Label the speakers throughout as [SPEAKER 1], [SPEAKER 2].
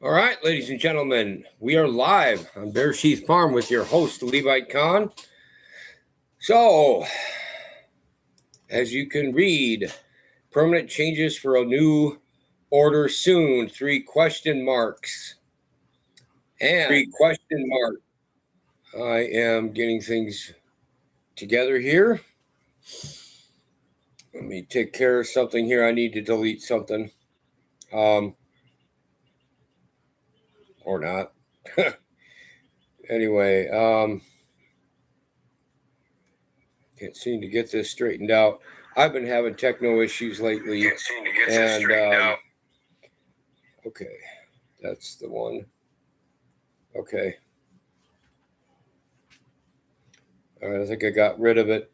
[SPEAKER 1] All right, ladies and gentlemen, we are live on Bear Sheath Farm with your host, Levite Khan. So, as you can read, permanent changes for a new order soon, 3 question marks. And 3 question marks. I am getting things together here. Let me take care of something here. I need to delete something. Or not. Anyway, can't seem to get this straightened out. I've been having techno issues lately. Can't seem to get this straightened out. Okay, that's the one. Okay. All right, I think I got rid of it.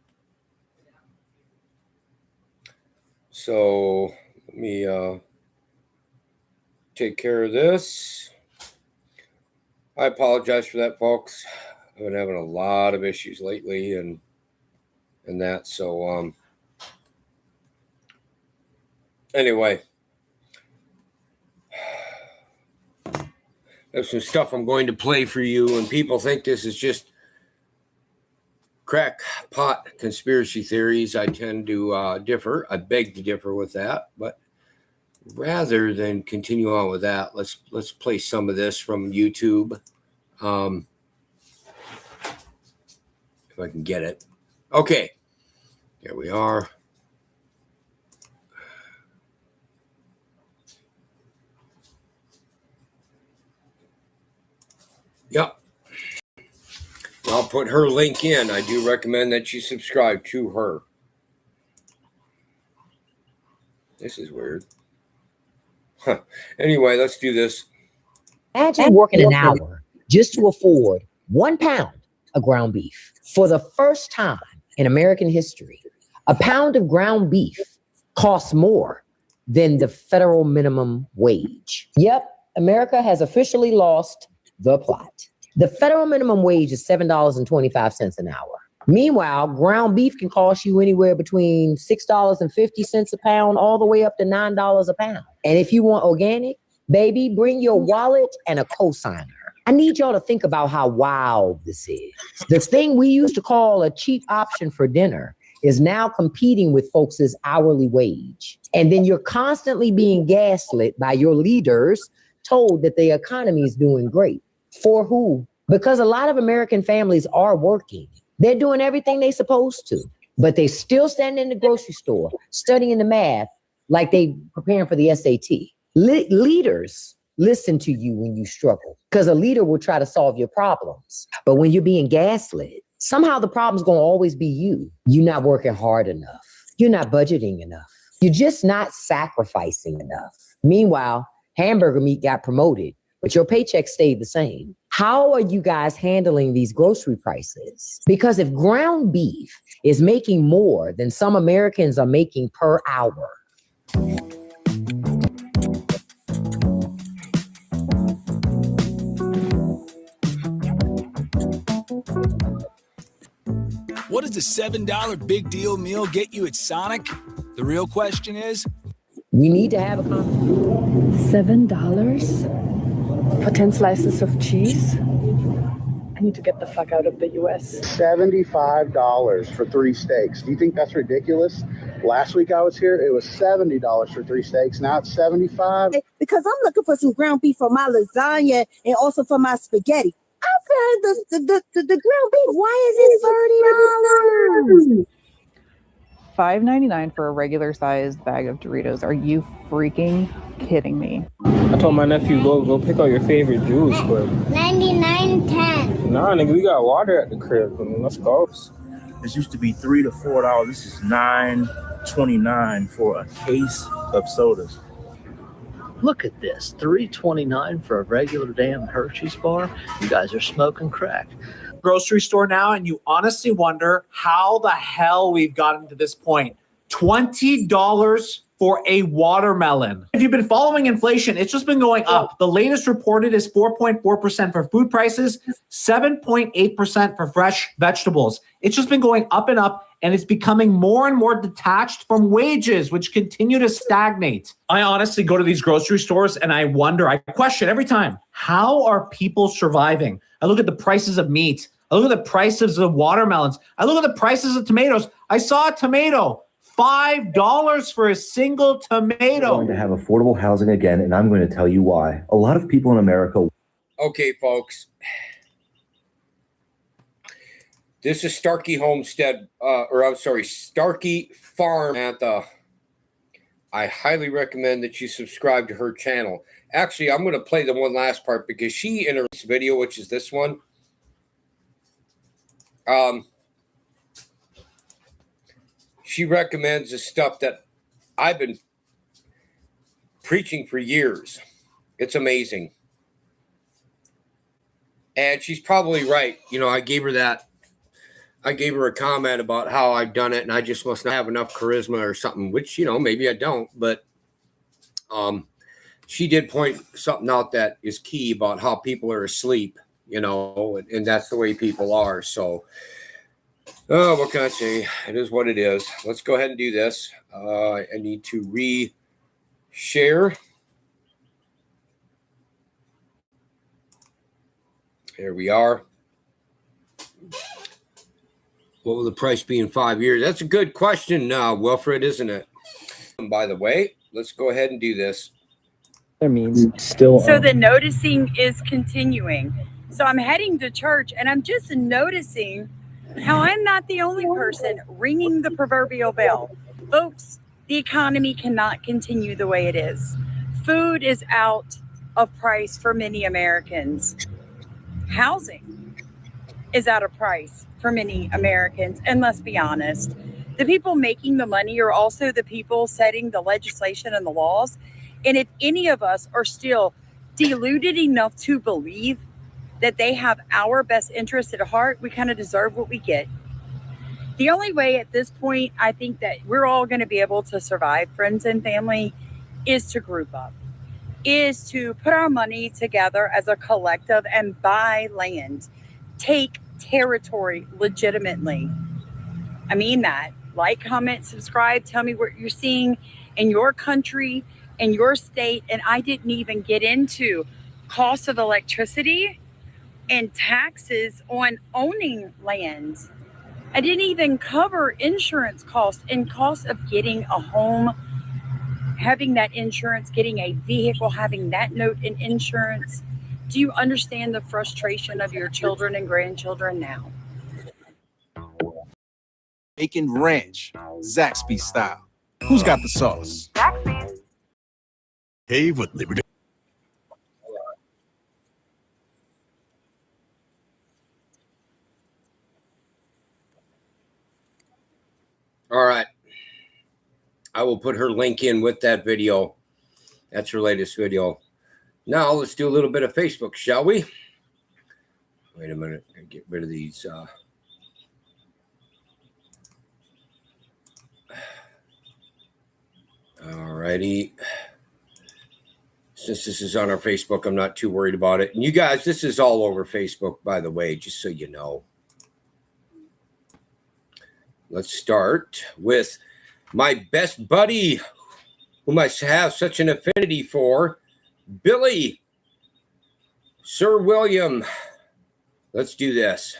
[SPEAKER 1] So let me take care of this. I apologize for that, folks. I've been having a lot of issues lately and that. So anyway, there's some stuff I'm going to play for you, and people think this is just crackpot conspiracy theories. I tend to differ. I beg to differ with that, but rather than continue on with that, let's play some of this from YouTube. If I can get it. Okay. There we are. Yep. I'll put her link in. I do recommend that you subscribe to her. This is weird. Huh. Anyway, let's do this.
[SPEAKER 2] Imagine working an hour just to afford 1 pound of ground beef. For the first time in American history, a pound of ground beef costs more than the federal minimum wage. Yep, America has officially lost the plot. The federal minimum wage is $7.25 an hour. Meanwhile, ground beef can cost you anywhere between $6.50 a pound all the way up to $9 a pound. And if you want organic, baby, bring your wallet and a cosigner. I need y'all to think about how wild this is. The thing we used to call a cheap option for dinner is now competing with folks' hourly wage. And then you're constantly being gaslit by your leaders, told that the economy is doing great. For who? Because a lot of American families are working. They're doing everything they're supposed to, but they still standing in the grocery store, studying the math like they preparing for the SAT. Leaders listen to you when you struggle, because a leader will try to solve your problems. But when you're being gaslit, somehow the problem's going to always be you. You're not working hard enough. You're not budgeting enough. You're just not sacrificing enough. Meanwhile, hamburger meat got promoted, but your paycheck stayed the same. How are you guys handling these grocery prices? Because if ground beef is making more than some Americans are making per hour,
[SPEAKER 3] what does the $7 big deal meal get you at Sonic? The real question is,
[SPEAKER 2] we need to have a conversation.
[SPEAKER 4] $7 for 10 slices of cheese? I need to get the fuck out of the US.
[SPEAKER 5] $75 for 3 steaks. Do you think that's ridiculous? Last week I was here, it was $70 for 3 steaks. Now it's $75.
[SPEAKER 6] Because I'm looking for some ground beef for my lasagna and also for my spaghetti. I've had the ground beef. Why is it $30?
[SPEAKER 4] $5.99 for a regular sized bag of Doritos. Are you freaking kidding me?
[SPEAKER 7] I told my nephew, go pick out your favorite juice, but
[SPEAKER 8] 99.10.
[SPEAKER 7] nah, nigga, we got water at the crib. I mean, let's go.
[SPEAKER 9] This used to be $3 to $4. This is $9.29 for a case of sodas.
[SPEAKER 10] Look at this, $3.29 for a regular damn Hershey's bar. You guys are smoking crack.
[SPEAKER 11] Grocery store now, and you honestly wonder how the hell we've gotten to this point. $20 for a watermelon. If you've been following inflation, it's just been going up. The latest reported is 4.4% for food prices, 7.8% for fresh vegetables. It's just been going up and up. and it's becoming more and more detached from wages, which continue to stagnate. I honestly go to these grocery stores and I wonder, I question every time, how are people surviving? I look at the prices of meat. I look at the prices of watermelons. I look at the prices of tomatoes. I saw a tomato, $5 for a single tomato.
[SPEAKER 12] We're going to have affordable housing again, and I'm going to tell you why. A lot of people in America.
[SPEAKER 1] Okay, folks. This is Starkey Homestead, Starkey Farm. Samantha. I highly recommend that you subscribe to her channel. Actually, I'm going to play the one last part because she, in her video, which is this one, she recommends the stuff that I've been preaching for years. It's amazing. And she's probably right. You know, I gave her a comment about how I've done it and I just must not have enough charisma or something, which, you know, maybe I don't, but she did point something out that is key about how people are asleep, you know, and that's the way people are. So, what can I say? It is what it is. Let's go ahead and do this. I need to re-share. Here we are. What will the price be in 5 years? That's a good question, Wilfred, isn't it? And by the way, let's go ahead and do this.
[SPEAKER 7] That means still.
[SPEAKER 13] So the noticing is continuing. So I'm heading to church and I'm just noticing how I'm not the only person ringing the proverbial bell. Folks, the economy cannot continue the way it is. Food is out of price for many Americans. Housing is out of price for many Americans. And let's be honest, the people making the money are also the people setting the legislation and the laws. And if any of us are still deluded enough to believe that they have our best interest at heart, we kind of deserve what we get. The only way at this point, I think that we're all going to be able to survive, friends and family, is to group up, is to put our money together as a collective and buy land, take territory legitimately. I mean that. Like, comment, subscribe, tell me what you're seeing in your country, in your state. And I didn't even get into cost of electricity and taxes on owning land. I didn't even cover insurance costs and costs of getting a home, having that insurance, getting a vehicle, having that note in insurance. Do you understand the frustration of your children and grandchildren now?
[SPEAKER 14] Bacon ranch, Zaxby style. Who's got the sauce?
[SPEAKER 13] Zaxby's.
[SPEAKER 14] Hey, what liberty?
[SPEAKER 1] All right. I will put her link in with that video. That's her latest video. Now let's do a little bit of Facebook, shall we? Wait a minute. I get rid of these. All righty. Since this is on our Facebook, I'm not too worried about it. And you guys, this is all over Facebook, by the way, just so you know. Let's start with my best buddy, whom I have such an affinity for, Billy, Sir William. Let's do this.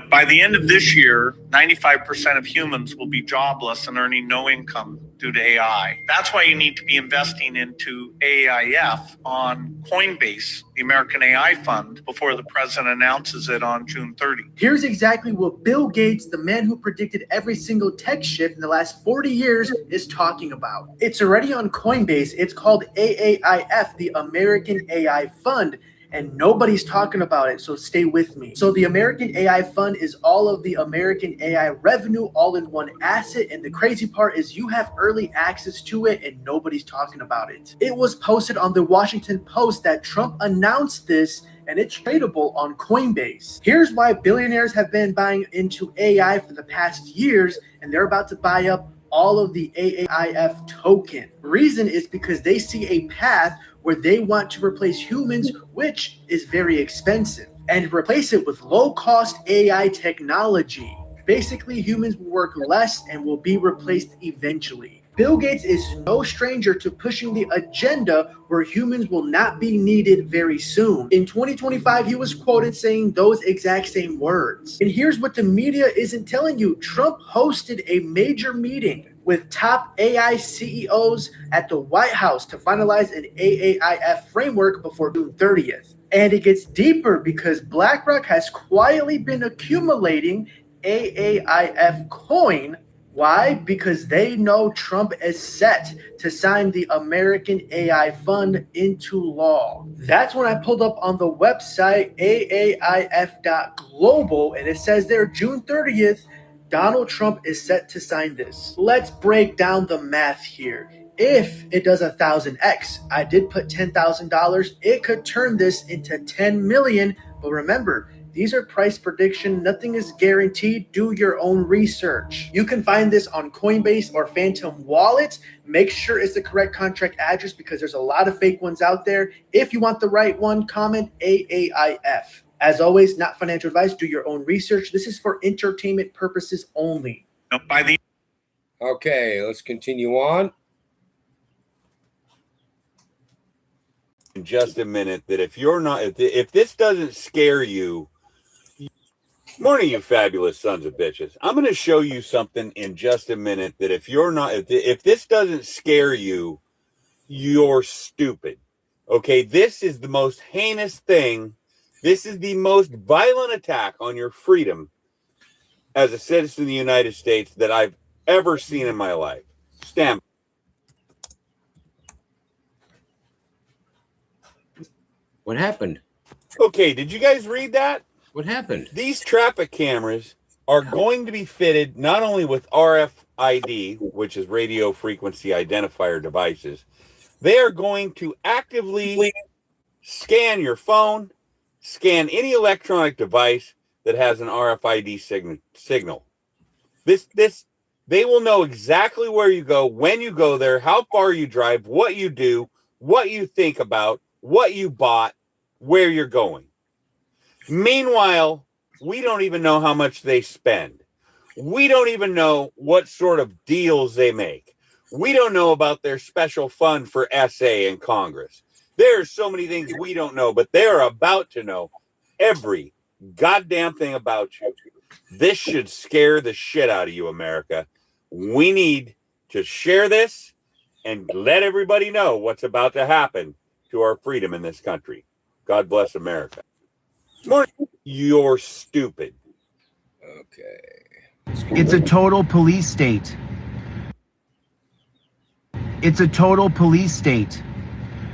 [SPEAKER 15] By the end of this year, 95% of humans will be jobless and earning no income due to AI. That's why you need to be investing into AIF on Coinbase, the American AI Fund, before the president announces it on June 30.
[SPEAKER 16] Here's exactly what Bill Gates, the man who predicted every single tech shift in the last 40 years, is talking about. It's already on Coinbase. It's called AAIF, the American AI Fund. And nobody's talking about it, so stay with me. So the American AI Fund is all of the American AI revenue all in one asset, and the crazy part is you have early access to it and nobody's talking about it. It was posted on the Washington Post that Trump announced this, and it's tradable on Coinbase. Here's why billionaires have been buying into AI for the past years, and they're about to buy up all of the AAIF token. Reason is because they see a path where they want to replace humans, which is very expensive. and replace it with low-cost AI technology. Basically, humans will work less and will be replaced eventually. Bill Gates is no stranger to pushing the agenda where humans will not be needed very soon. In 2025, he was quoted saying those exact same words. And here's what the media isn't telling you. Trump hosted a major meeting with top AI CEOs at the White House to finalize an AAIF framework before June 30th. And it gets deeper because BlackRock has quietly been accumulating AAIF coin. Why? Because they know Trump is set to sign the American AI Fund into law. That's when I pulled up on the website AAIF.global, and it says there June 30th, Donald Trump is set to sign this. Let's break down the math here. If it does 1,000x, I did put $10,000, it could turn this into 10 million. But remember, these are price prediction. Nothing is guaranteed. Do your own research. You can find this on Coinbase or Phantom Wallet. Make sure it's the correct contract address because there's a lot of fake ones out there. If you want the right one, comment AAIF. As always, not financial advice. Do your own research. This is for entertainment purposes only.
[SPEAKER 1] Okay, let's continue on.
[SPEAKER 17] In just a minute, that if you're not, if this doesn't scare you, morning, you fabulous sons of bitches. I'm going to show you something in just a minute that if you're not, if this doesn't scare you, you're stupid. Okay, this is the most heinous thing. This is the most violent attack on your freedom as a citizen of the United States that I've ever seen in my life. Stand.
[SPEAKER 1] What happened?
[SPEAKER 17] Okay, did you guys read that?
[SPEAKER 1] What happened?
[SPEAKER 17] These traffic cameras are going to be fitted not only with RFID, which is radio frequency identifier devices, they are going to actively scan your phone, scan any electronic device that has an RFID signal. They will know exactly where you go, when you go there, how far you drive, what you do, what you think about, what you bought, where you're going. Meanwhile, we don't even know how much they spend. We don't even know what sort of deals they make. We don't know about their special fund for SA in Congress. There are so many things we don't know, but they're about to know every goddamn thing about you. This should scare the shit out of you, America. We need to share this and let everybody know what's about to happen to our freedom in this country. God bless America. You're stupid.
[SPEAKER 1] Okay.
[SPEAKER 18] It's a total police state. It's a total police state.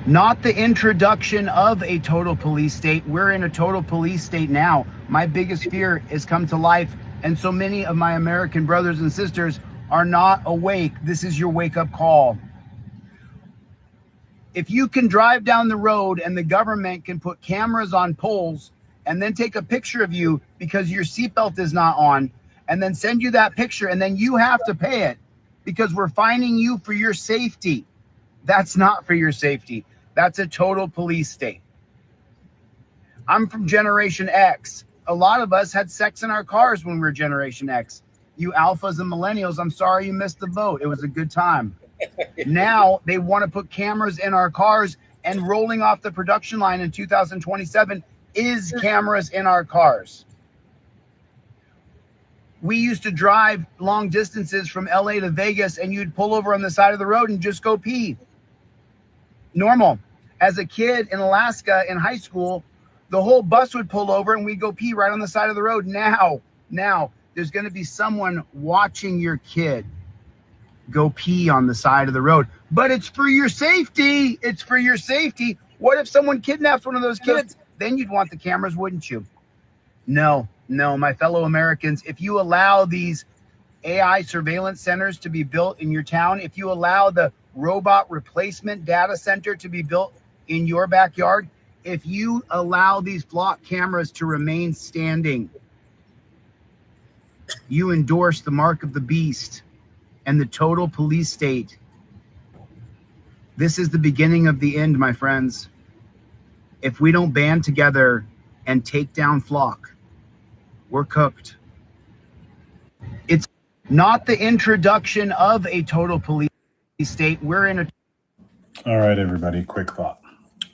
[SPEAKER 18] Not the introduction of a total police state. We're in a total police state now. My biggest fear is come to life, and so many of my American brothers and sisters are not awake. This is your wake-up call. If you can drive down the road and the government can put cameras on poles and then take a picture of you because your seatbelt is not on, and then send you that picture, and then you have to pay it because we're fining you for your safety. That's not for your safety. That's a total police state. I'm from Generation X. A lot of us had sex in our cars when we were Generation X. You alphas and millennials, I'm sorry you missed the vote. It was a good time. Now they want to put cameras in our cars, and rolling off the production line in 2027 is cameras in our cars. We used to drive long distances from LA to Vegas, and you'd pull over on the side of the road and just go pee. Normal. As a kid in Alaska in high school, the whole bus would pull over and we'd go pee right on the side of the road. Now there's going to be someone watching your kid go pee on the side of the road. But it's for your safety. It's for your safety. What if someone kidnaps one of those kids? Then you'd want the cameras, wouldn't you? No, my fellow Americans, if you allow these AI surveillance centers to be built in your town, if you allow the robot replacement data center to be built in your backyard, if you allow these flock cameras to remain standing, you endorse the mark of the beast and the total police state. This is the beginning of the end, my friends. If we don't band together and take down flock. We're cooked. It's not the introduction of a total police state. We're in a...
[SPEAKER 19] All right, everybody, quick thought.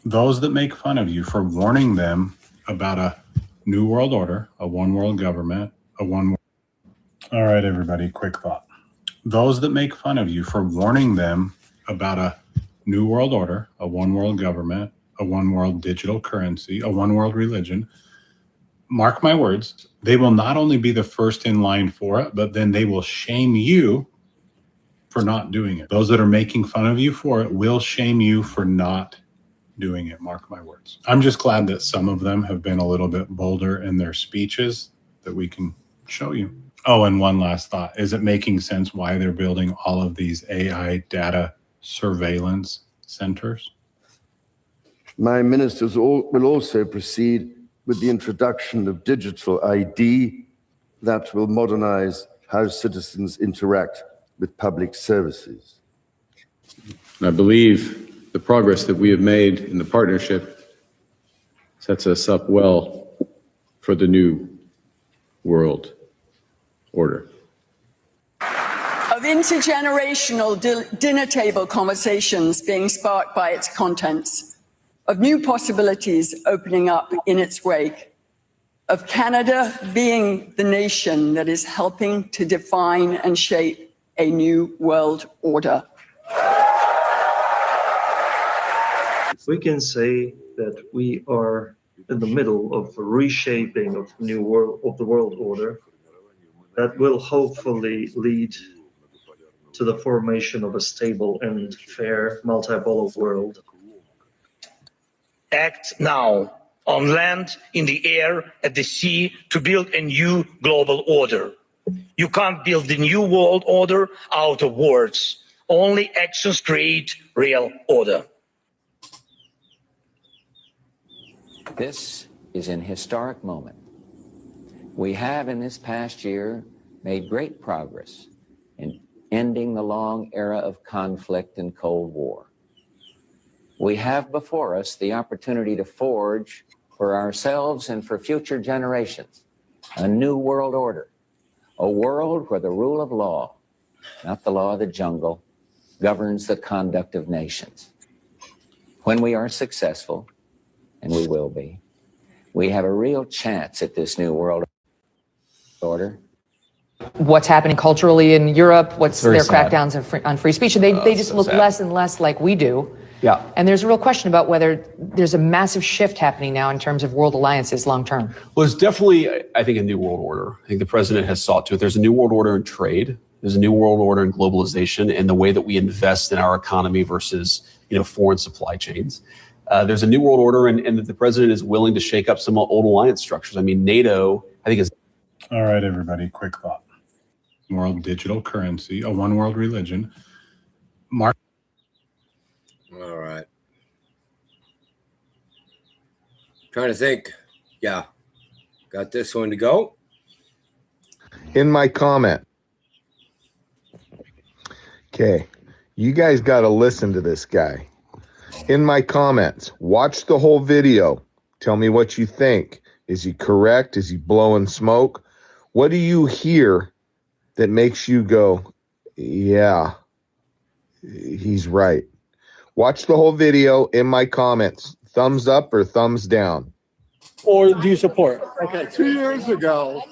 [SPEAKER 19] Those that make fun of you for warning them about a new world order, a one world government, All right, everybody, quick thought. Those that make fun of you for warning them about a new world order, a one world government, a one world digital currency, a one world religion, mark my words, they will not only be the first in line for it, but then they will shame you for not doing it. Those that are making fun of you for it will shame you for not doing it. Mark my words. I'm just glad that some of them have been a little bit bolder in their speeches that we can show you. Oh, and one last thought. Is it making sense why they're building all of these AI data surveillance centers?
[SPEAKER 20] My ministers will also proceed with the introduction of digital ID that will modernize how citizens interact with public services.
[SPEAKER 21] I believe the progress that we have made in the partnership sets us up well for the new world order.
[SPEAKER 22] Of intergenerational dinner table conversations being sparked by its contents, of new possibilities opening up in its wake, of Canada being the nation that is helping to define and shape a new world order.
[SPEAKER 23] We can say that we are in the middle of a reshaping of the new world, of the world order, that will hopefully lead to the formation of a stable and fair multipolar world.
[SPEAKER 24] Act now, on land, in the air, at the sea, to build a new global order. You can't build the new world order out of words. Only actions create real order.
[SPEAKER 25] This is an historic moment. We have in this past year made great progress in ending the long era of conflict and Cold War. We have before us the opportunity to forge for ourselves and for future generations a new world order, a world where the rule of law, not the law of the jungle, governs the conduct of nations. When we are successful, and we will be, we have a real chance at this new world order.
[SPEAKER 26] What's happening culturally in Europe, what's their
[SPEAKER 27] sad.
[SPEAKER 26] crackdowns on free speech, and they just look
[SPEAKER 27] sad.
[SPEAKER 26] less and less like we do.
[SPEAKER 27] Yeah.
[SPEAKER 26] And there's a real question about whether there's a massive shift happening now in terms of world alliances long term.
[SPEAKER 27] Well, it's definitely, I think, a new world order. I think the president has sought to it. There's a new world order in trade. There's a new world order in globalization and the way that we invest in our economy versus, foreign supply chains. There's a new world order, and that the president is willing to shake up some old alliance structures. I mean, NATO, I think is.
[SPEAKER 19] All right, everybody, quick thought. World digital currency, a one world religion. Mark.
[SPEAKER 1] All right. Trying to think. Yeah. Got this one to go.
[SPEAKER 28] In my comment. Okay. You guys got to listen to this guy. In my comments, watch the whole video. Tell me what you think. Is he correct? Is he blowing smoke? What do you hear that makes you go, yeah, he's right? Watch the whole video. In my comments. Thumbs up or thumbs down?
[SPEAKER 29] Or do you support?
[SPEAKER 30] Okay, 2 years ago,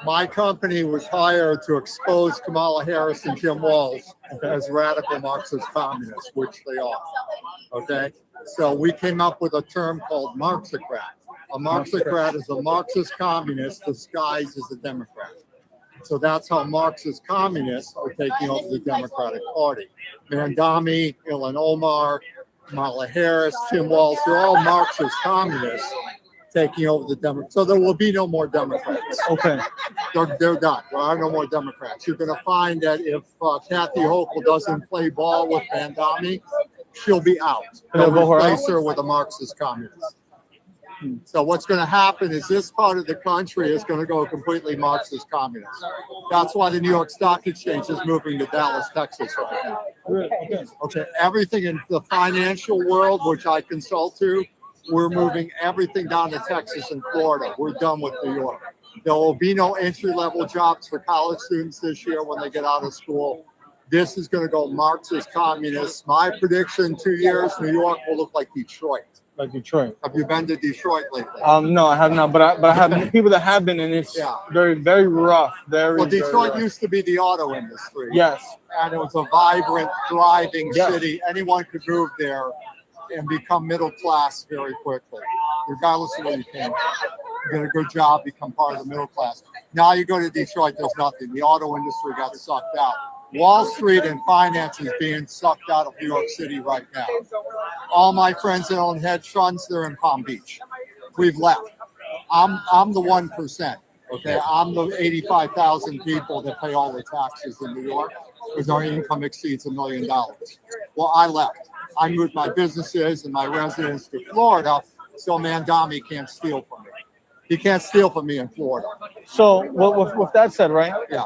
[SPEAKER 30] my company was hired to expose Kamala Harris and Tim Walz as radical Marxist communists, which they are. Okay, so we came up with a term called Marxocrat. A Marxocrat is a Marxist communist disguised as a Democrat. So that's how Marxist communists are taking over the Democratic Party. Mandami, Ilhan Omar, Kamala Harris, Tim Walz, they're all Marxist communists taking over the Democrats. So there will be no more Democrats.
[SPEAKER 29] Okay.
[SPEAKER 30] They're done. There are no more Democrats. You're going to find that if Kathy Hochul doesn't play ball with Mandami, she'll be out. They'll replace her with a Marxist communist. So what's going to happen is this part of the country is going to go completely Marxist communist. That's why the New York Stock Exchange is moving to Dallas, Texas right now. Okay, everything in the financial world, which I consult to, we're moving everything down to Texas and Florida. We're done with New York. There will be no entry-level jobs for college students this year when they get out of school. This is going to go Marxist communist. My prediction, 2 years, New York will look like Detroit.
[SPEAKER 29] Like Detroit.
[SPEAKER 30] Have you been to Detroit lately?
[SPEAKER 29] No, I have not, but I have people that have been, and it's very, very rough.
[SPEAKER 30] Well,
[SPEAKER 29] Very
[SPEAKER 30] Detroit
[SPEAKER 29] rough.
[SPEAKER 30] used to be the auto industry.
[SPEAKER 29] Yes.
[SPEAKER 30] And it was a vibrant, thriving
[SPEAKER 29] Yes.
[SPEAKER 30] city. Anyone could move there and become middle class very quickly, regardless of where you came from. You get a good job, become part of the middle class. Now you go to Detroit, there's nothing. The auto industry got sucked out. Wall Street and finance is being sucked out of New York City right now. All my friends that own hedge funds, they're in Palm Beach. We've left. I'm the 1%. Okay, I'm the 85,000 people that pay all the taxes in New York because our income exceeds $1 million. Well, I left. I moved my businesses and my residence to Florida, so Mandami can't steal from me. He can't steal from me in Florida.
[SPEAKER 29] So, with that said, right?
[SPEAKER 30] Yeah.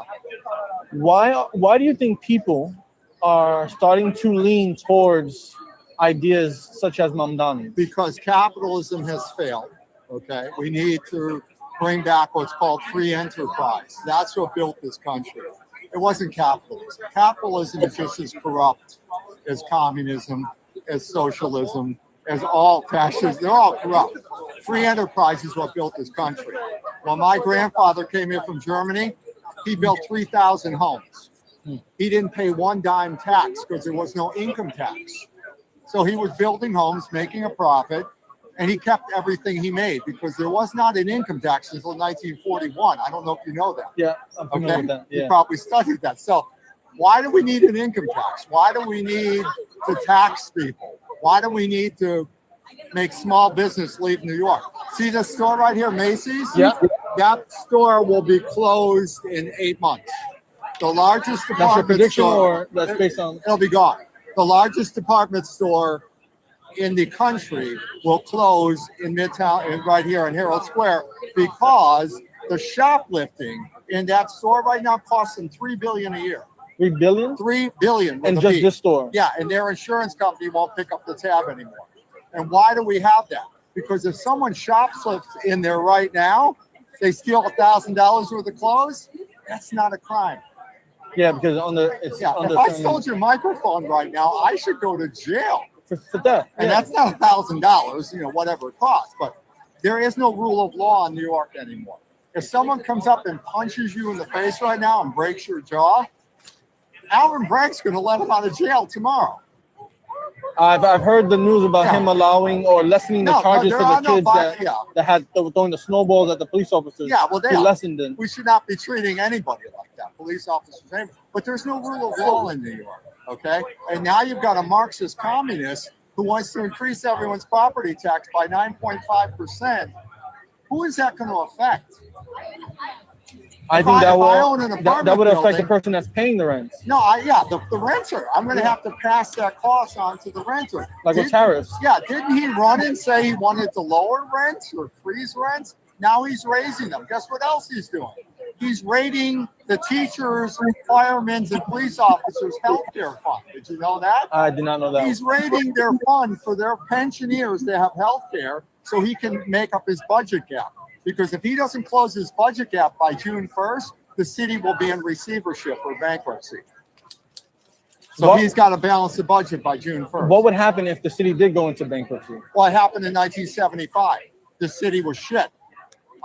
[SPEAKER 29] Why do you think people are starting to lean towards ideas such as Mamdani?
[SPEAKER 30] Because capitalism has failed. Okay, we need to bring back what's called free enterprise. That's what built this country. It wasn't capitalism. Capitalism is just as corrupt as communism, as socialism, as all fascists. They're all corrupt. Free enterprise is what built this country. When my grandfather came here from Germany, he built 3,000 homes. He didn't pay one dime tax because there was no income tax. So he was building homes, making a profit, and he kept everything he made because there was not an income tax until 1941. I don't know if you know that.
[SPEAKER 29] Yeah, I'm familiar with that.
[SPEAKER 30] You
[SPEAKER 29] Yeah.
[SPEAKER 30] probably studied that. So why do we need an income tax? Why do we need to tax people? Why do we need to make small business leave New York? See this store right here, Macy's?
[SPEAKER 29] Yeah.
[SPEAKER 30] That store will be closed in 8 months. The largest
[SPEAKER 29] That's your
[SPEAKER 30] department
[SPEAKER 29] prediction,
[SPEAKER 30] store,
[SPEAKER 29] or that's based on?
[SPEAKER 30] it'll be gone. The largest department store in the country will close in Midtown, right here in Herald Square, because the shoplifting in that store right now costs them $3 billion a year.
[SPEAKER 29] $3 billion?
[SPEAKER 30] $3 billion. with
[SPEAKER 29] And
[SPEAKER 30] a
[SPEAKER 29] just
[SPEAKER 30] B.
[SPEAKER 29] this store?
[SPEAKER 30] Yeah, and their insurance company won't pick up the tab anymore. And why do we have that? Because if someone shoplifts in there right now, they steal $1,000 worth of clothes, that's not a crime.
[SPEAKER 29] Yeah, because it's
[SPEAKER 30] Yeah,
[SPEAKER 29] under
[SPEAKER 30] if I
[SPEAKER 29] certain-
[SPEAKER 30] stole your microphone right now, I should go to jail.
[SPEAKER 29] for that.
[SPEAKER 30] And
[SPEAKER 29] Yeah.
[SPEAKER 30] that's not $1,000, whatever it costs. But there is no rule of law in New York anymore. If someone comes up and punches you in the face right now and breaks your jaw, Alvin Bragg's going to let him out of jail tomorrow.
[SPEAKER 29] I've heard the news about him allowing or lessening the
[SPEAKER 30] No,
[SPEAKER 29] charges
[SPEAKER 30] there
[SPEAKER 29] for
[SPEAKER 30] are
[SPEAKER 29] the
[SPEAKER 30] no
[SPEAKER 29] kids
[SPEAKER 30] vi-
[SPEAKER 29] that were throwing the snowballs at the police officers.
[SPEAKER 30] Yeah, well,
[SPEAKER 29] he lessened them.
[SPEAKER 30] we should not be treating anybody like that, police officers. But there's no rule of law in New York, okay? And now you've got a Marxist communist who wants to increase everyone's property tax by 9.5%. Who is that going to affect?
[SPEAKER 29] I
[SPEAKER 30] If
[SPEAKER 29] think
[SPEAKER 30] I
[SPEAKER 29] that
[SPEAKER 30] own an
[SPEAKER 29] will
[SPEAKER 30] apartment
[SPEAKER 29] that would affect the
[SPEAKER 30] building-
[SPEAKER 29] person that's paying the rent.
[SPEAKER 30] No, the renter. I'm going to have to pass that cost on to the renter.
[SPEAKER 29] Like with tariffs.
[SPEAKER 30] Yeah, didn't he run and say he wanted to lower rents or freeze rents? Now he's raising them. Guess what else he's doing? He's raiding the teachers, firemen, and police officers' healthcare fund. Did you know that?
[SPEAKER 29] I did not know that.
[SPEAKER 30] He's raiding their fund for their pensioners to have healthcare so he can make up his budget gap. Because if he doesn't close his budget gap by June 1st, the city will be in receivership or bankruptcy. So
[SPEAKER 29] What-
[SPEAKER 30] he's got to balance the budget by June 1st.
[SPEAKER 29] What would happen if the city did go into bankruptcy?
[SPEAKER 30] Well, it happened in 1975. The city was shit.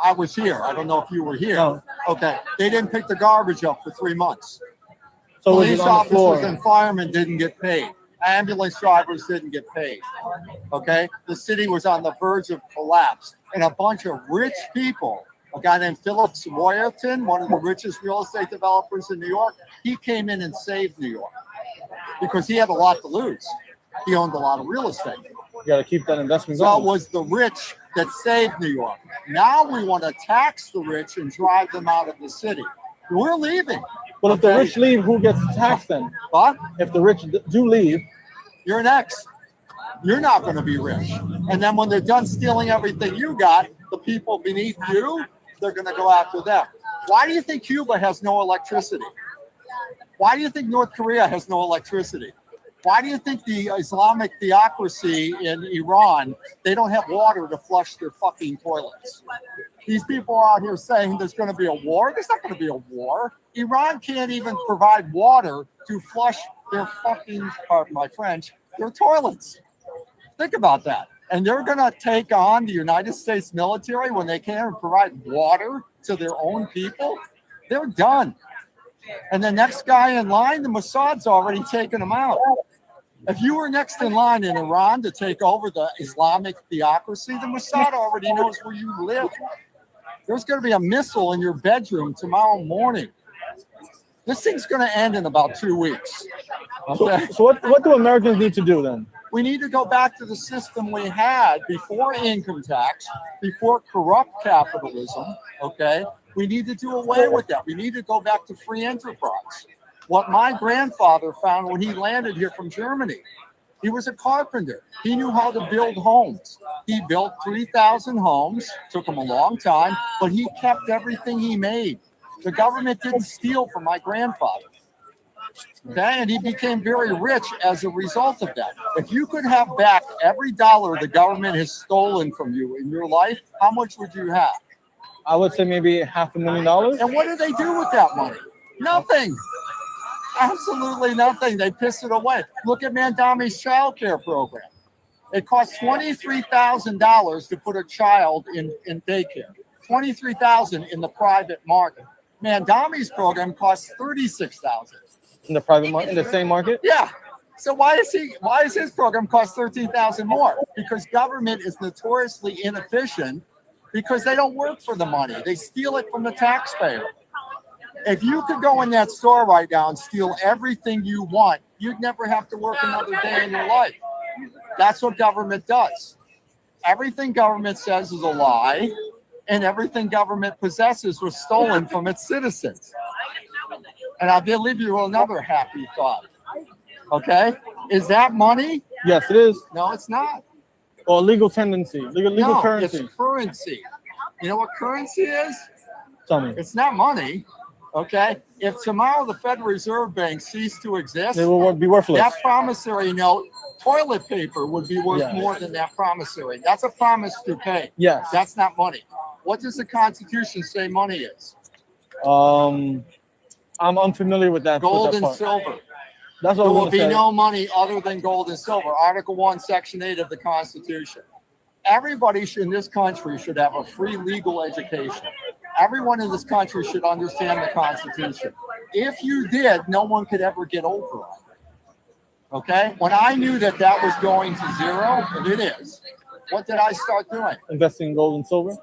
[SPEAKER 30] I was here. I don't know if you were here.
[SPEAKER 29] No.
[SPEAKER 30] Okay. They didn't pick the garbage up for 3 months.
[SPEAKER 29] So was it
[SPEAKER 30] Police
[SPEAKER 29] on the
[SPEAKER 30] officers
[SPEAKER 29] floor?
[SPEAKER 30] and firemen didn't get paid. Ambulance drivers didn't get paid. Okay. The city was on the verge of collapse. And a bunch of rich people, a guy named Philip Savoyerton, one of the richest real estate developers in New York, he came in and saved New York because he had a lot to lose. He owned a lot of real estate.
[SPEAKER 29] You got to keep that investment
[SPEAKER 30] So it
[SPEAKER 29] going.
[SPEAKER 30] was the rich that saved New York. Now we want to tax the rich and drive them out of the city. We're leaving.
[SPEAKER 29] But if the rich leave, who gets taxed then?
[SPEAKER 30] What?
[SPEAKER 29] If the rich do leave,
[SPEAKER 30] You're next. You're not going to be rich. And then when they're done stealing everything you got, the people beneath you, they're going to go after them. Why do you think Cuba has no electricity? Why do you think North Korea has no electricity? Why do you think the Islamic theocracy in Iran, they don't have water to flush their fucking toilets? These people are out here saying there's going to be a war. There's not going to be a war. Iran can't even provide water to flush their fucking, pardon my French, their toilets. Think about that. And they're going to take on the United States military when they can't provide water to their own people? They're done. And the next guy in line, the Mossad's already taken them out. If you were next in line in Iran to take over the Islamic theocracy, the Mossad already knows where you live. There's going to be a missile in your bedroom tomorrow morning. This thing's going to end in about 2 weeks. Okay?
[SPEAKER 29] So what do Americans need to do then?
[SPEAKER 30] We need to go back to the system we had before income tax, before corrupt capitalism, okay? We need to do away with that. We need to go back to free enterprise. What my grandfather found when he landed here from Germany, he was a carpenter. He knew how to build homes. He built 3,000 homes, took him a long time, but he kept everything he made. The government didn't steal from my grandfather. Okay, and he became very rich as a result of that. If you could have back every dollar the government has stolen from you in your life, how much would you have?
[SPEAKER 29] I would say maybe $500,000.
[SPEAKER 30] And what do they do with that money? Nothing. Absolutely nothing. They piss it away. Look at Mandami's child care program. It costs $23,000 to put a child in daycare. $23,000 in the private market. Mandami's program costs $36,000.
[SPEAKER 29] In the private market, in the same market?
[SPEAKER 30] Yeah. So why is his program cost $13,000 more? Because government is notoriously inefficient because they don't work for the money. They steal it from the taxpayer. If you could go in that store right now and steal everything you want, you'd never have to work another day in your life. That's what government does. Everything government says is a lie, and everything government possesses was stolen from its citizens. And I'll leave you with another happy thought. Okay? Is that money?
[SPEAKER 29] Yes, it is.
[SPEAKER 30] No, it's not.
[SPEAKER 29] Or legal tendency, legal currency.
[SPEAKER 30] It's currency. You know what currency is?
[SPEAKER 29] Tell me.
[SPEAKER 30] It's not money. Okay? If tomorrow the Federal Reserve Bank ceased to exist,
[SPEAKER 29] it will be worthless.
[SPEAKER 30] That promissory note, toilet paper, would be worth more than that promissory. That's a promise to pay.
[SPEAKER 29] Yes.
[SPEAKER 30] That's not money. What does the Constitution say money is?
[SPEAKER 29] I'm unfamiliar with that.
[SPEAKER 30] Gold
[SPEAKER 29] with that
[SPEAKER 30] and
[SPEAKER 29] part.
[SPEAKER 30] silver.
[SPEAKER 29] That's what
[SPEAKER 30] There
[SPEAKER 29] I'm
[SPEAKER 30] will
[SPEAKER 29] gonna
[SPEAKER 30] be
[SPEAKER 29] say.
[SPEAKER 30] no money other than gold and silver. Article 1, Section 8 of the Constitution. Everybody in this country should have a free legal education. Everyone in this country should understand the Constitution. If you did, no one could ever get over it. Okay? When I knew that was going to zero, and it is, what did I start doing?
[SPEAKER 29] Investing in gold and silver.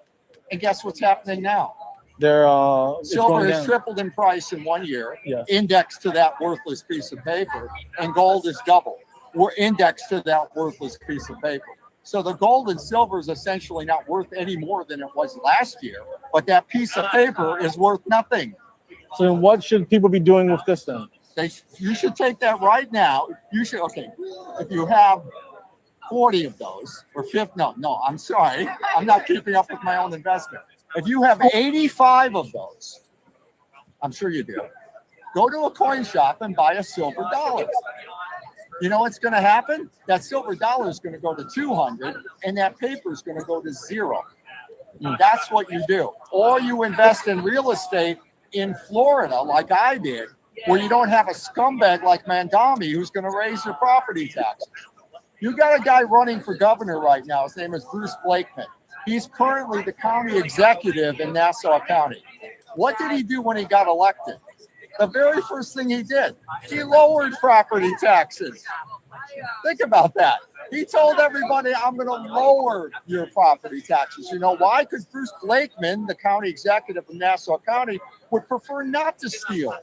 [SPEAKER 30] And guess what's happening now?
[SPEAKER 29] Silver
[SPEAKER 30] has tripled in price in 1 year,
[SPEAKER 29] Yes.
[SPEAKER 30] indexed to that worthless piece of paper, and gold is double. We're indexed to that worthless piece of paper. So the gold and silver is essentially not worth any more than it was last year, but that piece of paper is worth nothing.
[SPEAKER 29] So then what should people be doing with this then?
[SPEAKER 30] You should take that right now. You should, okay, if you have 40 of those, or 50, no, I'm sorry. I'm not keeping up with my own investment. If you have 85 of those, I'm sure you do, go to a coin shop and buy a silver dollar. You know what's going to happen? That silver dollar is going to go to 200, and that paper is going to go to zero. That's what you do. Or you invest in real estate in Florida, like I did, where you don't have a scumbag like Mandami who's going to raise your property taxes. You got a guy running for governor right now. His name is Bruce Blakeman. He's currently the county executive in Nassau County. What did he do when he got elected? The very first thing he did, he lowered property taxes. Think about that. He told everybody, I'm going to lower your property taxes. You know why? Because Bruce Blakeman, the county executive of Nassau County, would prefer not to steal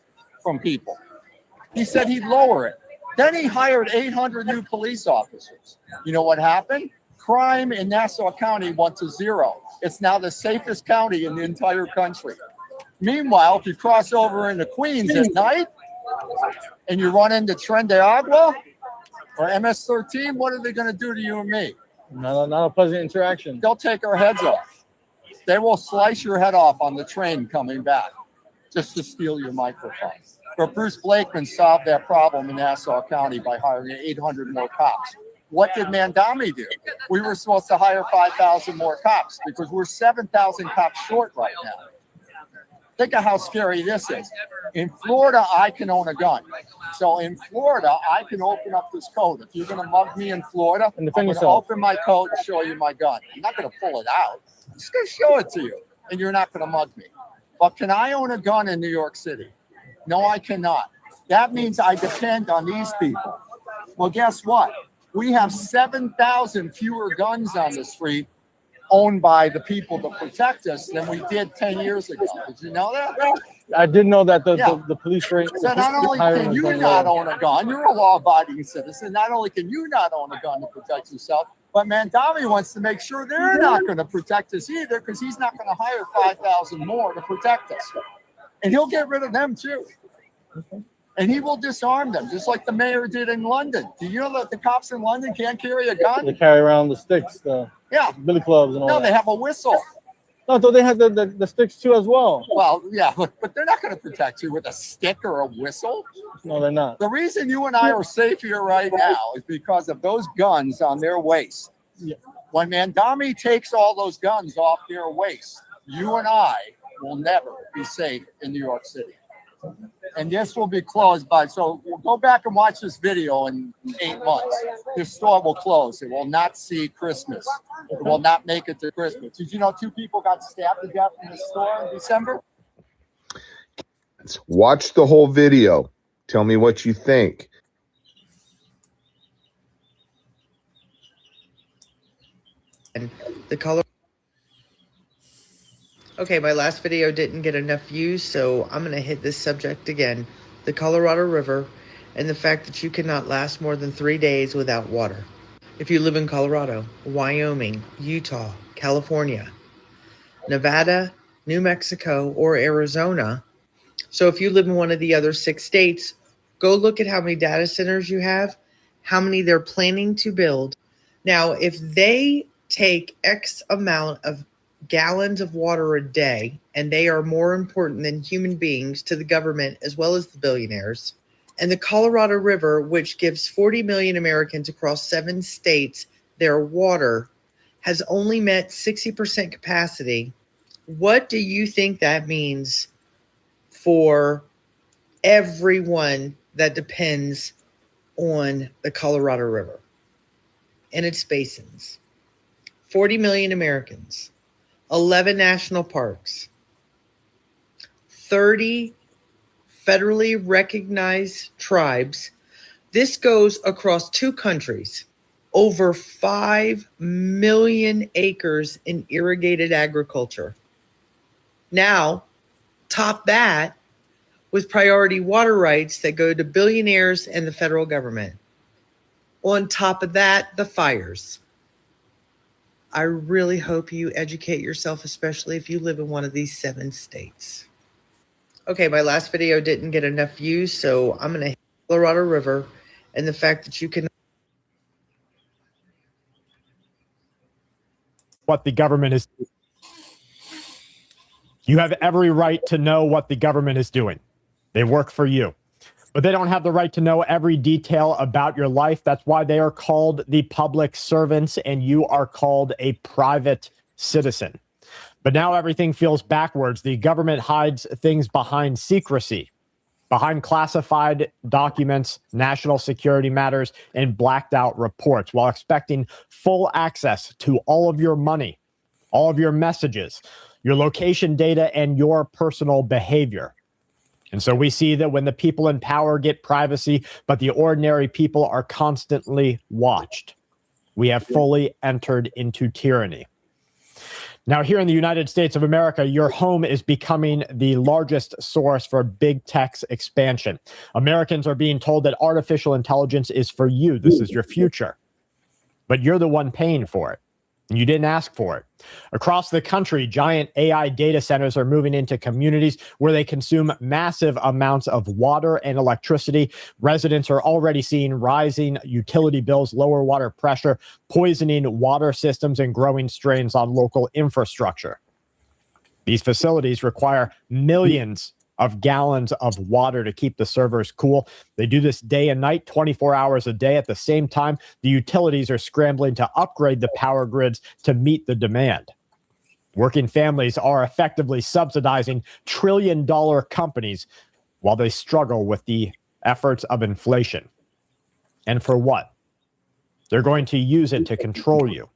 [SPEAKER 30] from people. He said he'd lower it. Then he hired 800 new police officers. You know what happened? Crime in Nassau County went to zero. It's now the safest county in the entire country. Meanwhile, if you cross over into Queens at night and you run into Tren de Agua or MS-13, what are they going to do to you and me?
[SPEAKER 29] Not a pleasant interaction.
[SPEAKER 30] They'll take our heads off. They will slice your head off on the train coming back just to steal your microphone. But Bruce Blakeman solved that problem in Nassau County by hiring 800 more cops. What did Mandami do? We were supposed to hire 5,000 more cops because we're 7,000 cops short right now. Think of how scary this is. In Florida, I can own a gun. So in Florida, I can open up this coat. If you're going to mug me in Florida, I'm going to open my coat and show you my gun. I'm not going to pull it out. I'm just going to show it to you, and you're not going to mug me. But can I own a gun in New York City? No, I cannot. That means I depend on these people. Well, guess what? We have 7,000 fewer guns on the street owned by the people to protect us than we did 10 years ago. Did you know that?
[SPEAKER 29] I did know that the police rate.
[SPEAKER 30] So not only can you not own a gun, you're a law-abiding citizen. Not only can you not own a gun to protect yourself, but Mandami wants to make sure they're not going to protect us either, because he's not going to hire 5,000 more to protect us. And he'll get rid of them too. And he will disarm them, just like the mayor did in London. Do you know that the cops in London can't carry a gun?
[SPEAKER 29] They carry around the sticks,
[SPEAKER 30] yeah,
[SPEAKER 29] billy clubs and all
[SPEAKER 30] no,
[SPEAKER 29] that.
[SPEAKER 30] they have a whistle.
[SPEAKER 29] No, so they have the sticks too as well.
[SPEAKER 30] Well, yeah, but they're not going to protect you with a stick or a whistle.
[SPEAKER 29] No, they're not.
[SPEAKER 30] The reason you and I are safe here right now is because of those guns on their waist.
[SPEAKER 29] Yeah.
[SPEAKER 30] When Mandami takes all those guns off their waist, you and I will never be safe in New York City. And this will be closed by, so we'll go back and watch this video in 8 months. This store will close. It will not see Christmas. It will not make it to Christmas. Did you know 2 people got stabbed to death in the store in December?
[SPEAKER 28] Watch the whole video. Tell me what you think.
[SPEAKER 2] The color. Okay, my last video didn't get enough views, so I'm going to hit this subject again. The Colorado River and the fact that you cannot last more than 3 days without water. If you live in Colorado, Wyoming, Utah, California, Nevada, New Mexico, or Arizona. So if you live in one of the other 6 states, go look at how many data centers you have, how many they're planning to build. Now, if they take X amount of gallons of water a day, and they are more important than human beings to the government as well as the billionaires, and the Colorado River, which gives 40 million Americans across 7 states their water, has only met 60% capacity, what do you think that means for everyone that depends on the Colorado River and its basins? 40 million Americans, 11 national parks, 30 federally recognized tribes. This goes across 2 countries, over 5 million acres in irrigated agriculture. Now, top that with priority water rights that go to billionaires and the federal government. On top of that, the fires. I really hope you educate yourself, especially if you live in one of these 7 states. Okay, my last video didn't get enough views, so I'm going to hit the Colorado River and the fact that you can.
[SPEAKER 3] What the government is. You have every right to know what the government is doing. They work for you. But they don't have the right to know every detail about your life. That's why they are called the public servants, and you are called a private citizen. But now everything feels backwards. The government hides things behind secrecy, behind classified documents, national security matters, and blacked out reports, while expecting full access to all of your money, all of your messages, your location data, and your personal behavior. And so we see that when the people in power get privacy, but the ordinary people are constantly watched, we have fully entered into tyranny. Now, here in the United States of America, your home is becoming the largest source for big tech's expansion. Americans are being told that artificial intelligence is for you. This is your future. But you're the one paying for it. And you didn't ask for it. Across the country, giant AI data centers are moving into communities where they consume massive amounts of water and electricity. Residents are already seeing rising utility bills, lower water pressure, poisoning water systems, and growing strains on local infrastructure. These facilities require millions of gallons of water to keep the servers cool. They do this day and night, 24 hours a day. At the same time, the utilities are scrambling to upgrade the power grids to meet the demand. Working families are effectively subsidizing trillion-dollar companies while they struggle with the efforts of inflation. And for what? They're going to use it to control you.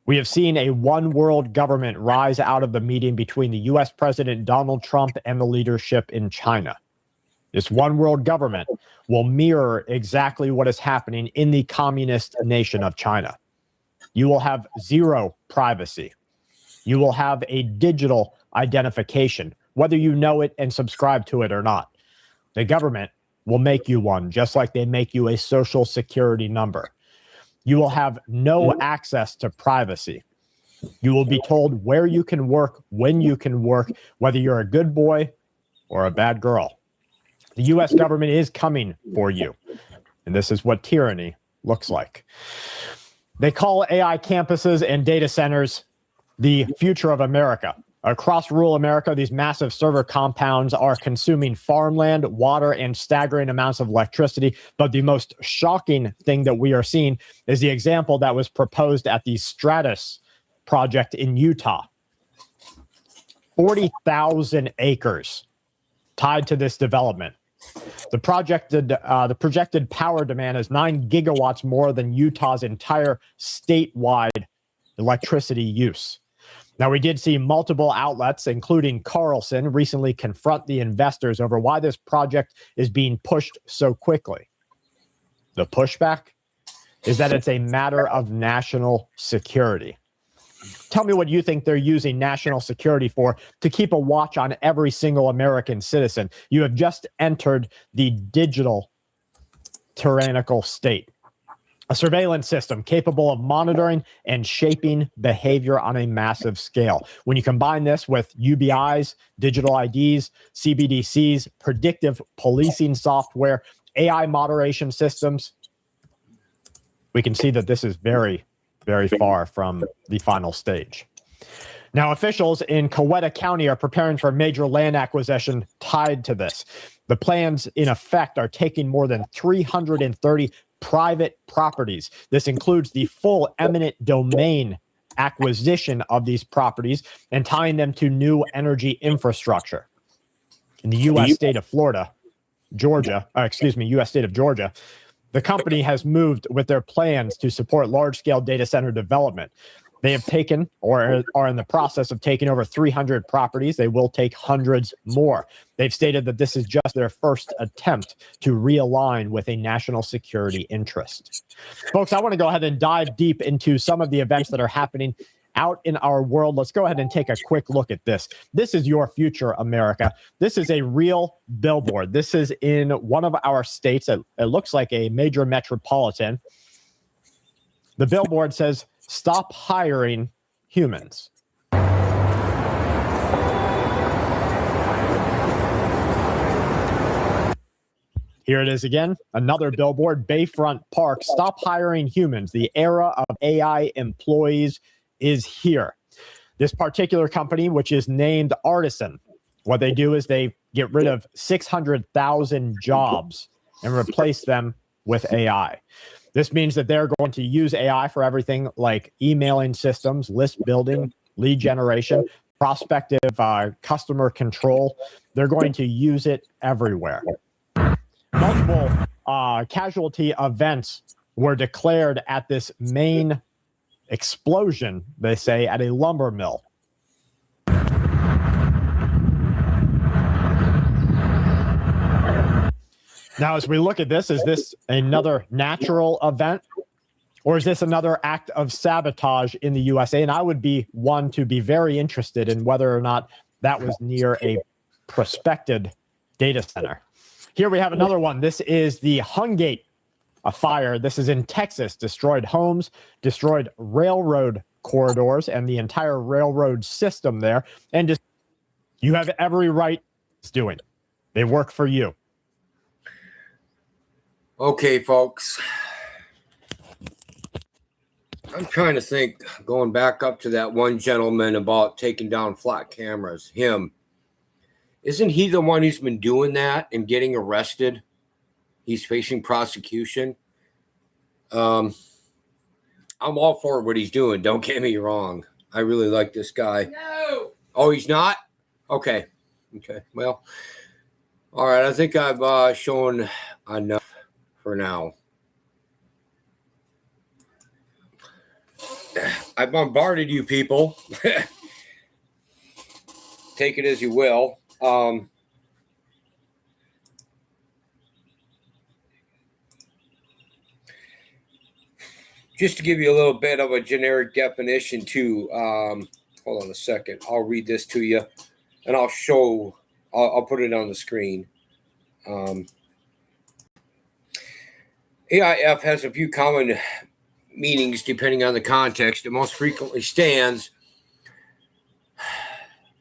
[SPEAKER 3] We have seen a one-world government rise out of the meeting between the U.S. President Donald Trump and the leadership in China. This one-world government will mirror exactly what is happening in the communist nation of China. You will have zero privacy. You will have a digital identification, whether you know it and subscribe to it or not. The government will make you one, just like they make you a social security number. You will have no access to privacy. You will be told where you can work, when you can work, whether you're a good boy or a bad girl. The U.S. government is coming for you. And this is what tyranny looks like. They call AI campuses and data centers the future of America. Across rural America, these massive server compounds are consuming farmland, water, and staggering amounts of electricity. But the most shocking thing that we are seeing is the example that was proposed at the Stratus project in Utah. 40,000 acres tied to this development. The projected power demand is 9 gigawatts more than Utah's entire statewide electricity use. Now, we did see multiple outlets, including Carlson, recently confront the investors over why this project is being pushed so quickly. The pushback is that it's a matter of national security. Tell me what you think they're using national security for, to keep a watch on every single American citizen. You have just entered the digital tyrannical state. A surveillance system capable of monitoring and shaping behavior on a massive scale. When you combine this with UBIs, digital IDs, CBDCs, predictive policing software, AI moderation systems, we can see that this is very, very far from the final stage. Now, officials in Coweta County are preparing for a major land acquisition tied to this. The plans, in effect, are taking more than 330 private properties. This includes the full eminent domain acquisition of these properties and tying them to new energy infrastructure. In the U.S. state of Georgia, the company has moved with their plans to support large-scale data center development. They have taken, or are in the process of taking, over 300 properties. They will take hundreds more. They've stated that this is just their first attempt to realign with a national security interest. Folks, I want to go ahead and dive deep into some of the events that are happening out in our world. Let's go ahead and take a quick look at this. This is your future, America. This is a real billboard. This is in one of our states. It looks like a major metropolitan. The billboard says, "Stop hiring humans." Here it is again, another billboard, Bayfront Park. "Stop hiring humans. The era of AI employees is here." This particular company, which is named Artisan, what they do is they get rid of 600,000 jobs and replace them with AI. This means that they're going to use AI for everything like emailing systems, list building, lead generation, prospective customer control. They're going to use it everywhere. Multiple casualty events were declared at this main explosion, they say, at a lumber mill. Now, as we look at this, is this another natural event, or is this another act of sabotage in the USA? And I would be one to be very interested in whether or not that was near a prospected data center. Here we have another one. This is the Hungate fire. This is in Texas. Destroyed homes, destroyed railroad corridors, and the entire railroad system there. And just, you have every right it's doing. They work for you.
[SPEAKER 1] Okay, folks. I'm trying to think, going back up to that one gentleman about taking down flat cameras, him. Isn't he the one who's been doing that and getting arrested? He's facing prosecution. I'm all for what he's doing. Don't get me wrong. I really like this guy. No. Oh, he's not? Okay. Okay. Well, all right. I think I've shown enough for now. I bombarded you people. Take it as you will. Just to give you a little bit of a generic definition too. Hold on a second. I'll read this to you, and I'll put it on the screen. AIF has a few common meanings depending on the context. It most frequently stands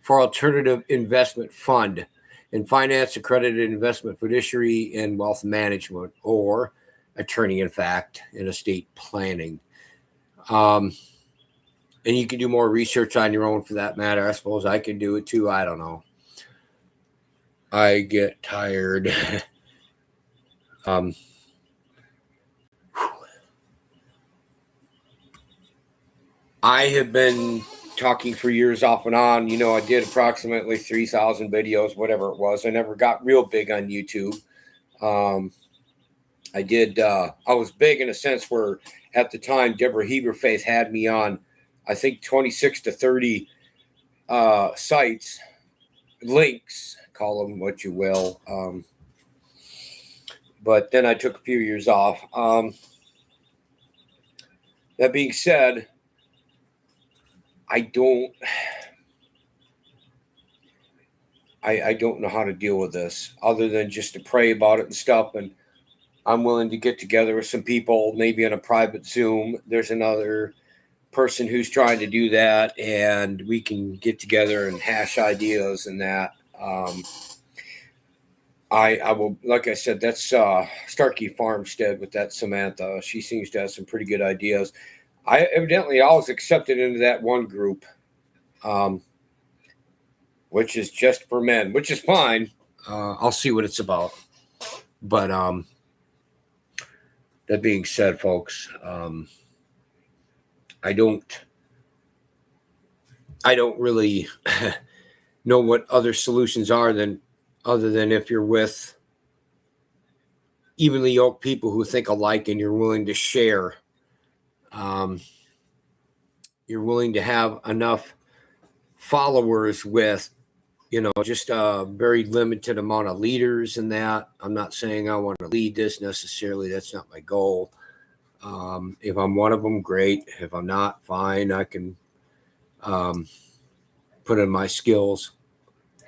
[SPEAKER 1] for Alternative Investment Fund and Finance Accredited Investment Fiduciary and Wealth Management, or attorney in fact in estate planning. And you can do more research on your own for that matter. I suppose I can do it too. I don't know. I get tired. I have been talking for years off and on. You know, I did approximately 3,000 videos, whatever it was. I never got real big on YouTube. I was big in a sense where at the time, Deborah Heberfaith had me on, I think, 26 to 30 sites, links, call them what you will. But then I took a few years off. That being said, I don't know how to deal with this other than just to pray about it and stuff. And I'm willing to get together with some people, maybe on a private Zoom. There's another person who's trying to do that, and we can get together and hash ideas and that. I will, like I said, that's Starkey Farmstead with that Samantha. She seems to have some pretty good ideas. I was accepted into that one group, which is just for men, which is fine. I'll see what it's about. But that being said, folks, I don't really know what other solutions are other than if you're with evenly yoked people who think alike and you're willing to share. You're willing to have enough followers with, just a very limited amount of leaders in that. I'm not saying I want to lead this necessarily. That's not my goal. If I'm one of them, great. If I'm not, fine. I can put in my skills,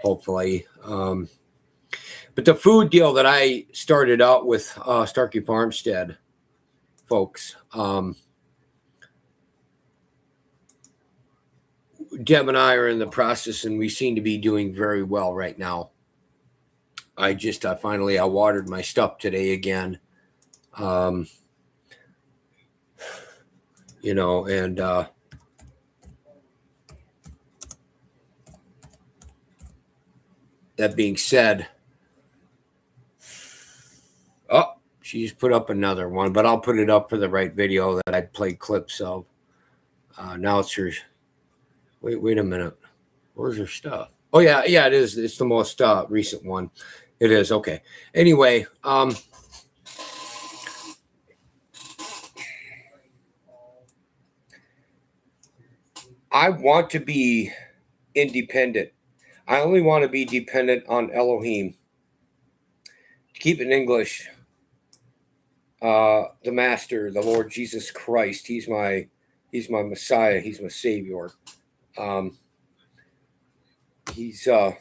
[SPEAKER 1] hopefully. But the food deal that I started out with Starkey Farmstead, folks, Deb and I are in the process, and we seem to be doing very well right now. I finally watered my stuff today again. And that being said, she's put up another one, but I'll put it up for the right video that I played clips of. Now it's her. Wait a minute. Where's her stuff? Oh, yeah, it is. It's the most recent one. It is. Okay. Anyway, I want to be independent. I only want to be dependent on Elohim. To keep it in English, the Master, the Lord Jesus Christ. He's my Messiah. He's my Savior. He's the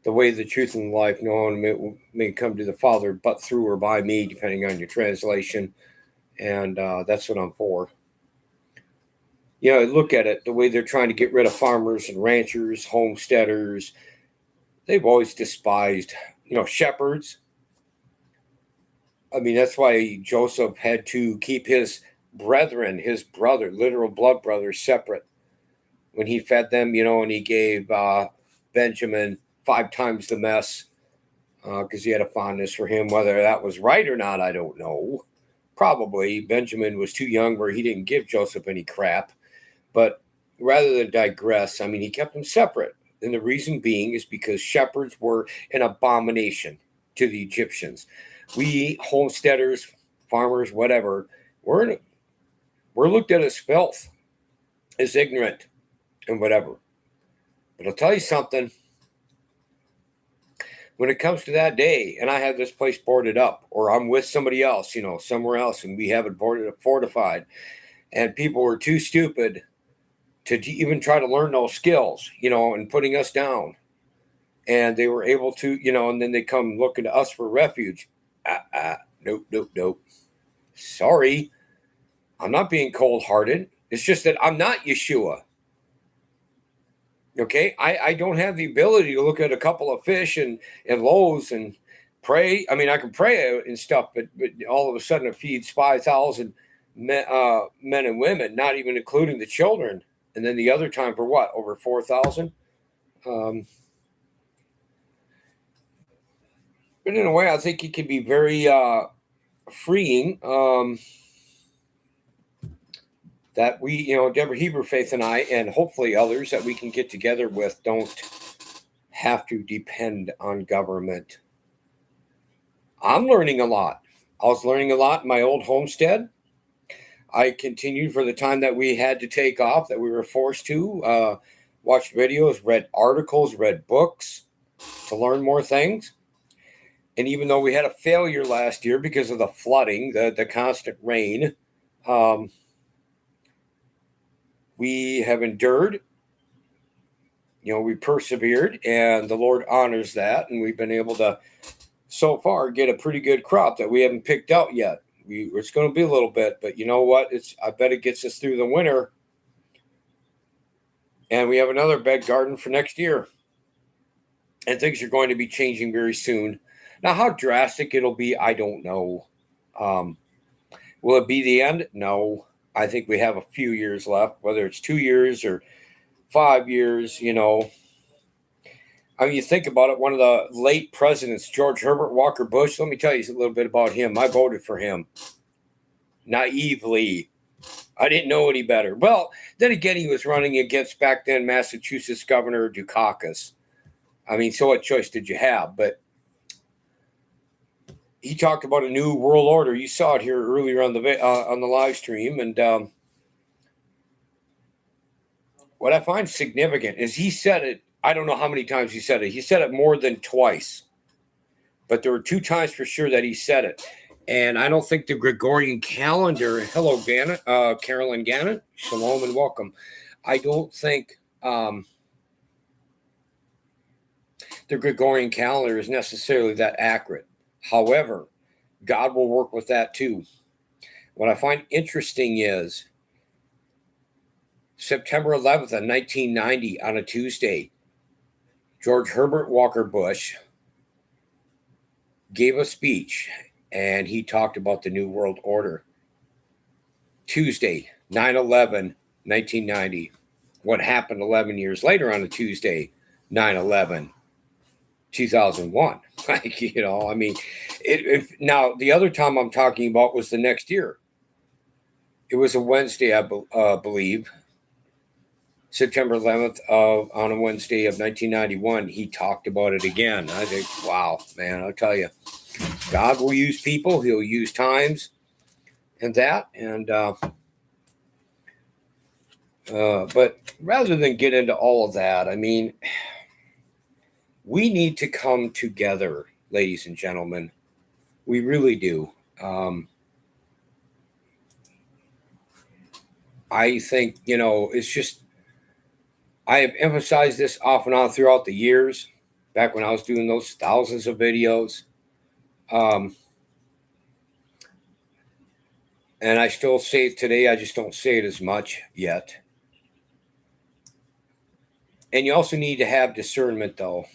[SPEAKER 1] way, the truth, and the life. No one may come to the Father but through or by me, depending on your translation. And that's what I'm for. Look at it, the way they're trying to get rid of farmers and ranchers, homesteaders. They've always despised, shepherds. I mean, that's why Joseph had to keep his brethren, his brother, literal blood brothers, separate when he fed them, and he gave Benjamin 5 times the mess because he had a fondness for him. Whether that was right or not, I don't know. Probably Benjamin was too young where he didn't give Joseph any crap. But rather than digress, I mean, he kept them separate. And the reason being is because shepherds were an abomination to the Egyptians. We homesteaders, farmers, whatever, we're looked at as filth, as ignorant, and whatever. But I'll tell you something. When it comes to that day, and I have this place boarded up, or I'm with somebody else, somewhere else, and we have it boarded up, fortified, and people were too stupid to even try to learn those skills, and putting us down. And they were able to, and then they come looking to us for refuge. Nope. Sorry. I'm not being cold-hearted. It's just that I'm not Yahshua. Okay? I don't have the ability to look at a couple of fish and loaves and pray. I mean, I can pray and stuff, but all of a sudden it feeds 5,000 men and women, not even including the children. And then the other time for what? Over 4,000? But in a way, I think it can be very freeing that we, Deborah Hebrew Faith and I, and hopefully others that we can get together with, don't have to depend on government. I'm learning a lot. I was learning a lot in my old homestead. I continued for the time that we had to take off, that we were forced to, watch videos, read articles, read books to learn more things. And even though we had a failure last year because of the flooding, the constant rain, we have endured, we persevered, and the Lord honors that. And we've been able to, so far, get a pretty good crop that we haven't picked out yet. It's going to be a little bit, but you know what? I bet it gets us through the winter. And we have another bed garden for next year. And things are going to be changing very soon. Now, how drastic it'll be, I don't know. Will it be the end? No. I think we have a few years left, whether it's 2 years or 5 years, I mean, you think about it, one of the late presidents, George Herbert Walker Bush, let me tell you a little bit about him. I voted for him naively. I didn't know any better. Well, then again, he was running against back then Massachusetts Governor Dukakis. I mean, so what choice did you have? But he talked about a new world order. You saw it here earlier on the live stream. And what I find significant is he said it. I don't know how many times he said it. He said it more than twice. But there were 2 times for sure that he said it. And I don't think the Gregorian calendar, hello, Gannett, Carolyn Gannett, shalom and welcome. I don't think the Gregorian calendar is necessarily that accurate. However, God will work with that too. What I find interesting is September 11th of 1990 on a Tuesday, George Herbert Walker Bush gave a speech and he talked about the New World Order. Tuesday, 9/11, 1990. What happened 11 years later on a Tuesday, 9/11, 2001? I mean, now the other time I'm talking about was the next year. It was a Wednesday, I believe, September 11th on a Wednesday of 1991. He talked about it again. I think, wow, man, I'll tell you, God will use people. He'll use times and that. And but rather than get into all of that, I mean, we need to come together, ladies and gentlemen. We really do. I think, it's just, I have emphasized this off and on throughout the years, back when I was doing those thousands of videos. And I still say it today. I just don't say it as much yet. And you also need to have discernment, though.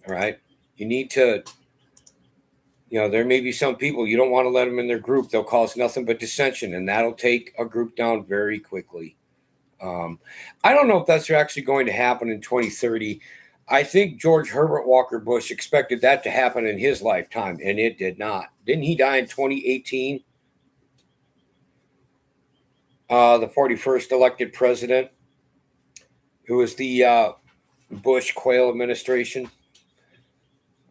[SPEAKER 1] All right. You need to, there may be some people, you don't want to let them in their group. They'll cause nothing but dissension, and that'll take a group down very quickly. I don't know if that's actually going to happen in 2030. I think George Herbert Walker Bush expected that to happen in his lifetime, and it did not. Didn't he die in 2018? The 41st elected president, who was the Bush Quayle administration.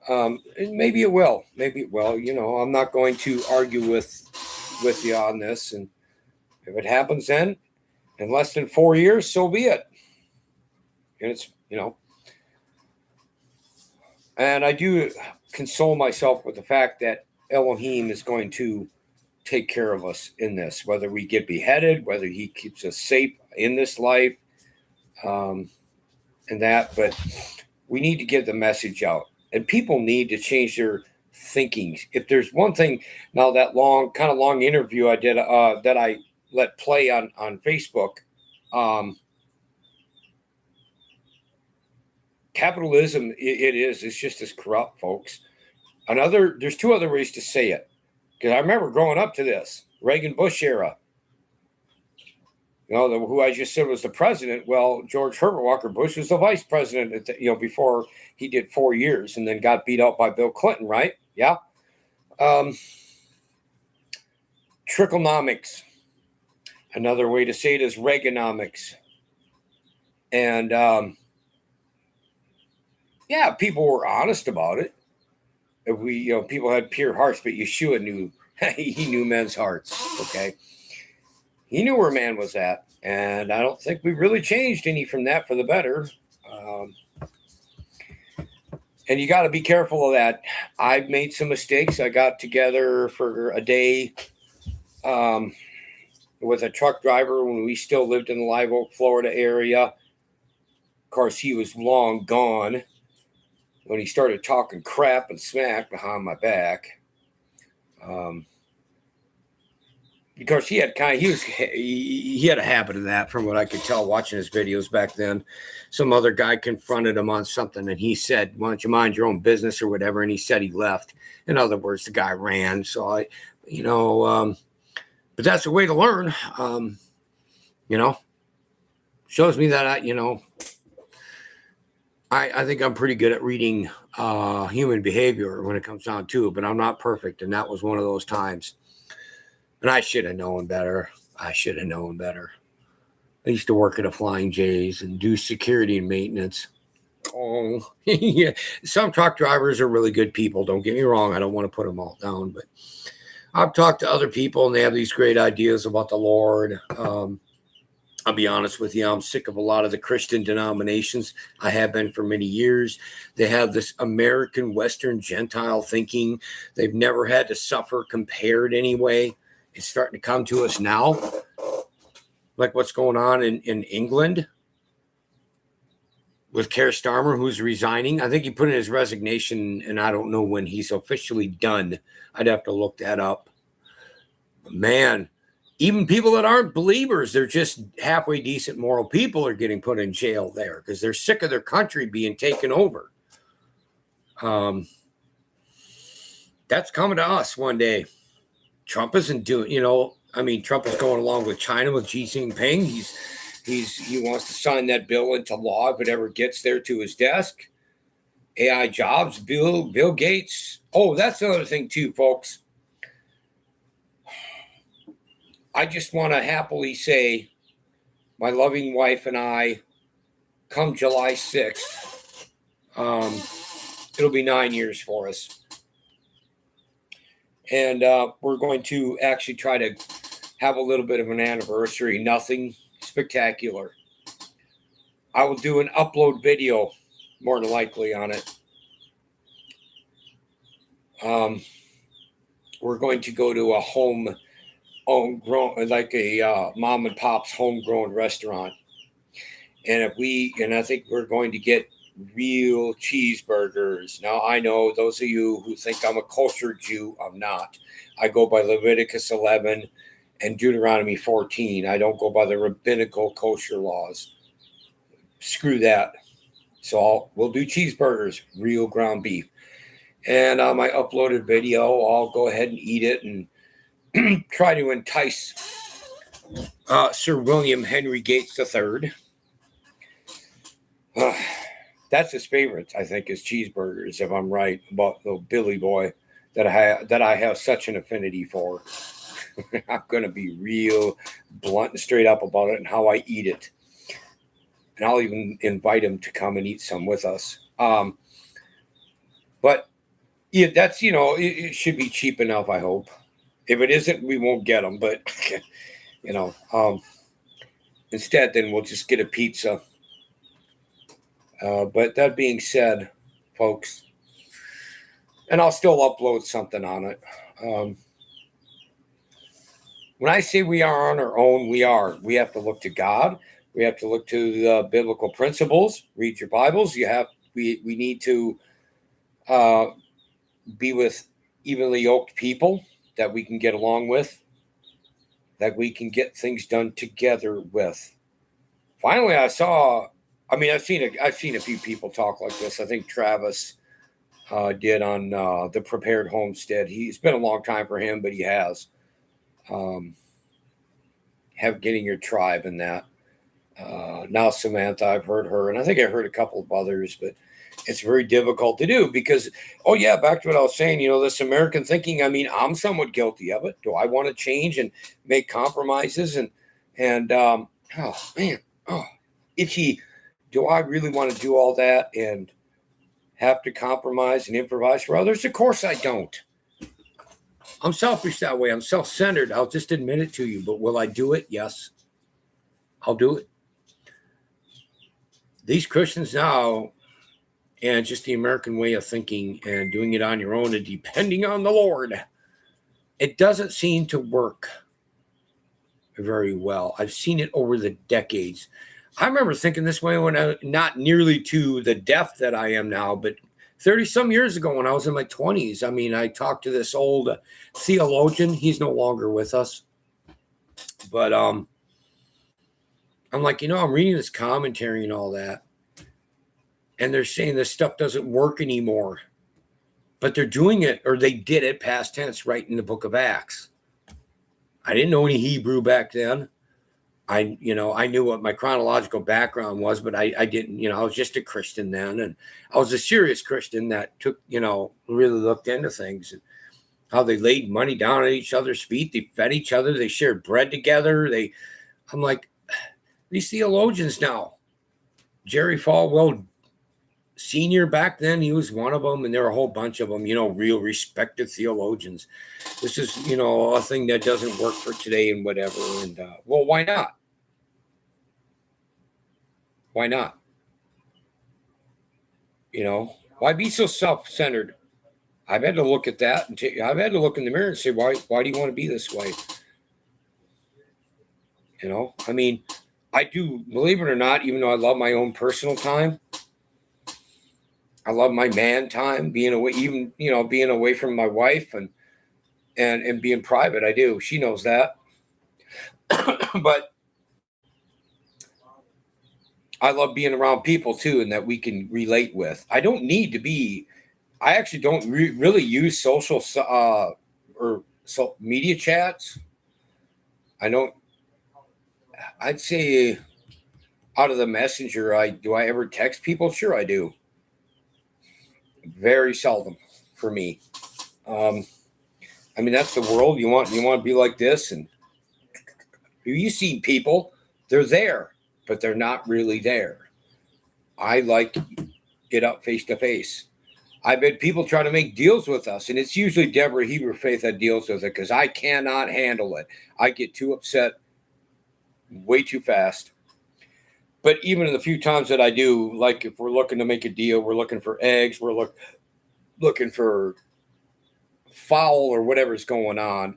[SPEAKER 1] Maybe it will. Maybe it will. You know, I'm not going to argue with you on this. And if it happens then, in less than 4 years, so be it. And it's, you know. And I do console myself with the fact that Elohim is going to take care of us in this, whether we get beheaded, whether he keeps us safe in this life, and that. But we need to get the message out. And people need to change their thinking. If there's one thing, now that kind of long interview I did that I let play on Facebook, capitalism, it's just as corrupt, folks. There's two other ways to say it. Because I remember growing up to this, Reagan-Bush era. You know, who I just said was the president. Well, George Herbert Walker Bush was the vice president, before he did 4 years and then got beat out by Bill Clinton, right? Yeah. Tricklenomics. Another way to say it is Reaganomics. And, yeah, people were honest about it. If people had pure hearts, but Yahshua knew, he knew men's hearts, okay? He knew where man was at, and I don't think we really changed any from that for the better. And you got to be careful of that. I've made some mistakes. I got together for a day with a truck driver when we still lived in the Live Oak, Florida area. Of course, he was long gone when he started talking crap and smack behind my back. Because he had a habit of that, from what I could tell watching his videos back then. Some other guy confronted him on something, and he said, "Why don't you mind your own business," or whatever, and he said he left. In other words, the guy ran. So but that's a way to learn. Shows me that I think I'm pretty good at reading human behavior when it comes down to it, but I'm not perfect, and that was one of those times. And I should have known better. I used to work at a Flying J's and do security and maintenance. Oh, yeah. Some truck drivers are really good people. Don't get me wrong. I don't want to put them all down, but I've talked to other people, and they have these great ideas about the Lord. I'll be honest with you. I'm sick of a lot of the Christian denominations. I have been for many years. They have this American Western Gentile thinking. They've never had to suffer compared anyway. It's starting to come to us now, like what's going on in England with Keir Starmer, who's resigning. I think he put in his resignation, and I don't know when he's officially done. I'd have to look that up. Man, even people that aren't believers, they're just halfway decent moral people, are getting put in jail there because they're sick of their country being taken over. That's coming to us one day. Trump isn't doing, Trump is going along with China with Xi Jinping. He wants to sign that bill into law if it ever gets there to his desk. AI jobs, Bill Gates. Oh, that's another thing too, folks. I just want to happily say my loving wife and I, come July 6th, it'll be 9 years for us. And we're going to actually try to have a little bit of an anniversary. Nothing spectacular. I will do an upload video, more than likely, on it. We're going to go to a homegrown, like a mom and pop's homegrown restaurant. And I think we're going to get real cheeseburgers. Now, I know those of you who think I'm a kosher Jew, I'm not. I go by Leviticus 11 and Deuteronomy 14. I don't go by the rabbinical kosher laws. Screw that. So we'll do cheeseburgers, real ground beef. And my uploaded video, I'll go ahead and eat it and try to entice Sir William Henry Gates III. That's his favorite, I think, is cheeseburgers, if I'm right, about the Billy Boy that I have such an affinity for. I'm going to be real blunt and straight up about it and how I eat it. And I'll even invite him to come and eat some with us. But yeah, that's, it should be cheap enough, I hope. If it isn't, we won't get them. But, instead, then we'll just get a pizza. But that being said, folks, and I'll still upload something on it. When I say we are on our own, we are. We have to look to God. We have to look to the biblical principles. Read your Bibles. We need to be with evenly yoked people that we can get along with, that we can get things done together with. Finally, I've seen a few people talk like this. I think Travis did on the Prepared Homestead. It's been a long time for him, but he has. Have getting your tribe in that. Now Samantha, I've heard her, and I think I heard a couple of others, but it's very difficult to do because, back to what I was saying, this American thinking, I'm somewhat guilty of it. Do I want to change and make compromises itchy. Do I really want to do all that and have to compromise and improvise for others? Of course I don't. I'm selfish that way. I'm self-centered. I'll just admit it to you. But will I do it? Yes. I'll do it. These Christians now, and just the American way of thinking and doing it on your own and depending on the Lord, it doesn't seem to work very well. I've seen it over the decades. I remember thinking this way when not nearly to the depth that I am now, but 30 some years ago when I was in my 20s. I talked to this old theologian. He's no longer with us. But I'm like, I'm reading this commentary and all that. And they're saying this stuff doesn't work anymore. But they're doing it, or they did it past tense right in the book of Acts. I didn't know any Hebrew back then. I knew what my chronological background was, but I didn't, I was just a Christian then. And I was a serious Christian that took, really looked into things and how they laid money down at each other's feet. They fed each other. They shared bread together. I'm like, these theologians now, Jerry Falwell Sr. back then, he was one of them. And there were a whole bunch of them, real respected theologians. This is, a thing that doesn't work for today and whatever. And, well, why not? Why not? Why be so self-centered? I've had to look at that. I've had to look in the mirror and say, why do you want to be this way? I do, believe it or not, even though I love my own personal time, I love my man time, being away, even, being away from my wife and being private. I do. She knows that. But I love being around people too, and that we can relate with. I don't need to be, I actually don't really use social media chats. I'd say out of the messenger, do I ever text people? Sure I do. Very seldom for me. That's the world. You want to be like this, and you see people, they're there, but they're not really there. I like it up face to face. I've had people try to make deals with us, and it's usually Deborah Hebrew Faith that deals with it because I cannot handle it. I get too upset way too fast. But even in the few times that I do, like if we're looking to make a deal, we're looking for eggs, we're looking for fowl or whatever's going on,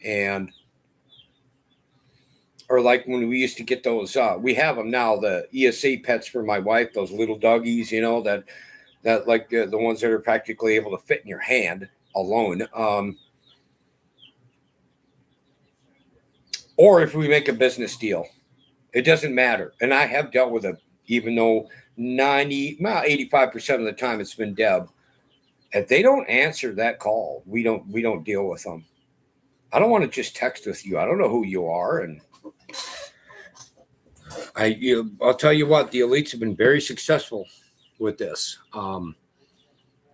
[SPEAKER 1] or like when we used to get those, we have them now, the ESA pets for my wife, those little doggies, that like the ones that are practically able to fit in your hand alone. Or if we make a business deal, it doesn't matter. And I have dealt with it, even though 85% of the time it's been Deb. If they don't answer that call, we don't deal with them. I don't want to just text with you. I don't know who you are. And I'll tell you what, the elites have been very successful with this.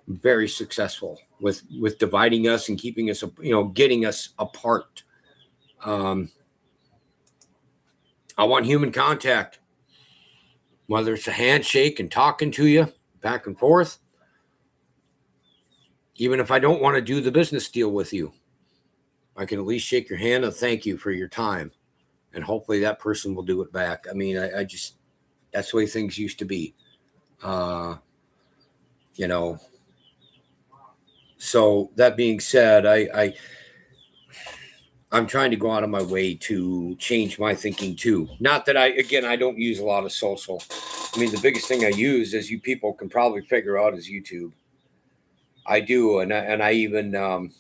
[SPEAKER 1] Very successful with dividing us and keeping us, getting us apart. I want human contact, whether it's a handshake and talking to you back and forth. Even if I don't want to do the business deal with you, I can at least shake your hand and thank you for your time. And hopefully that person will do it back. I mean, I just, that's the way things used to be. So that being said, I'm trying to go out of my way to change my thinking too. Not that I don't use a lot of social. I mean, the biggest thing I use, as you people can probably figure out, is YouTube. I do. And I even,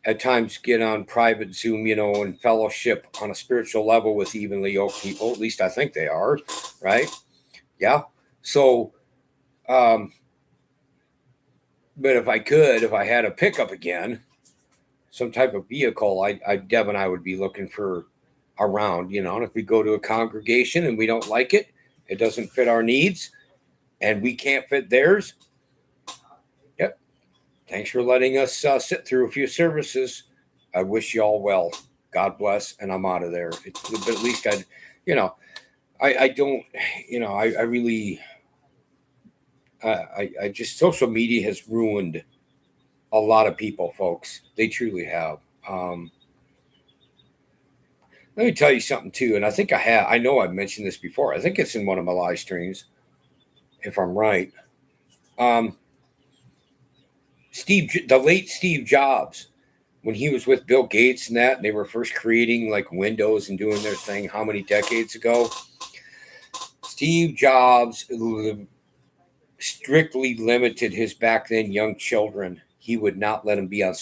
[SPEAKER 1] at times get on private Zoom, and fellowship on a spiritual level with evenly yoked people. At least I think they are, right? Yeah. So, but if I had a pickup again, some type of vehicle, Deb and I would be looking for around, and if we go to a congregation and we don't like it, it doesn't fit our needs and we can't fit theirs. Yep. Thanks for letting us sit through a few services. I wish you all well. God bless. And I'm out of there. But at least I don't, I really, I just, social media has ruined a lot of people, folks. They truly have. Let me tell you something too. And I think I know I've mentioned this before. I think it's in one of my live streams, if I'm right. The late Steve Jobs, when he was with Bill Gates and that, and they were first creating like Windows and doing their thing, how many decades ago? Steve Jobs strictly limited his back then young children. He would not let them be on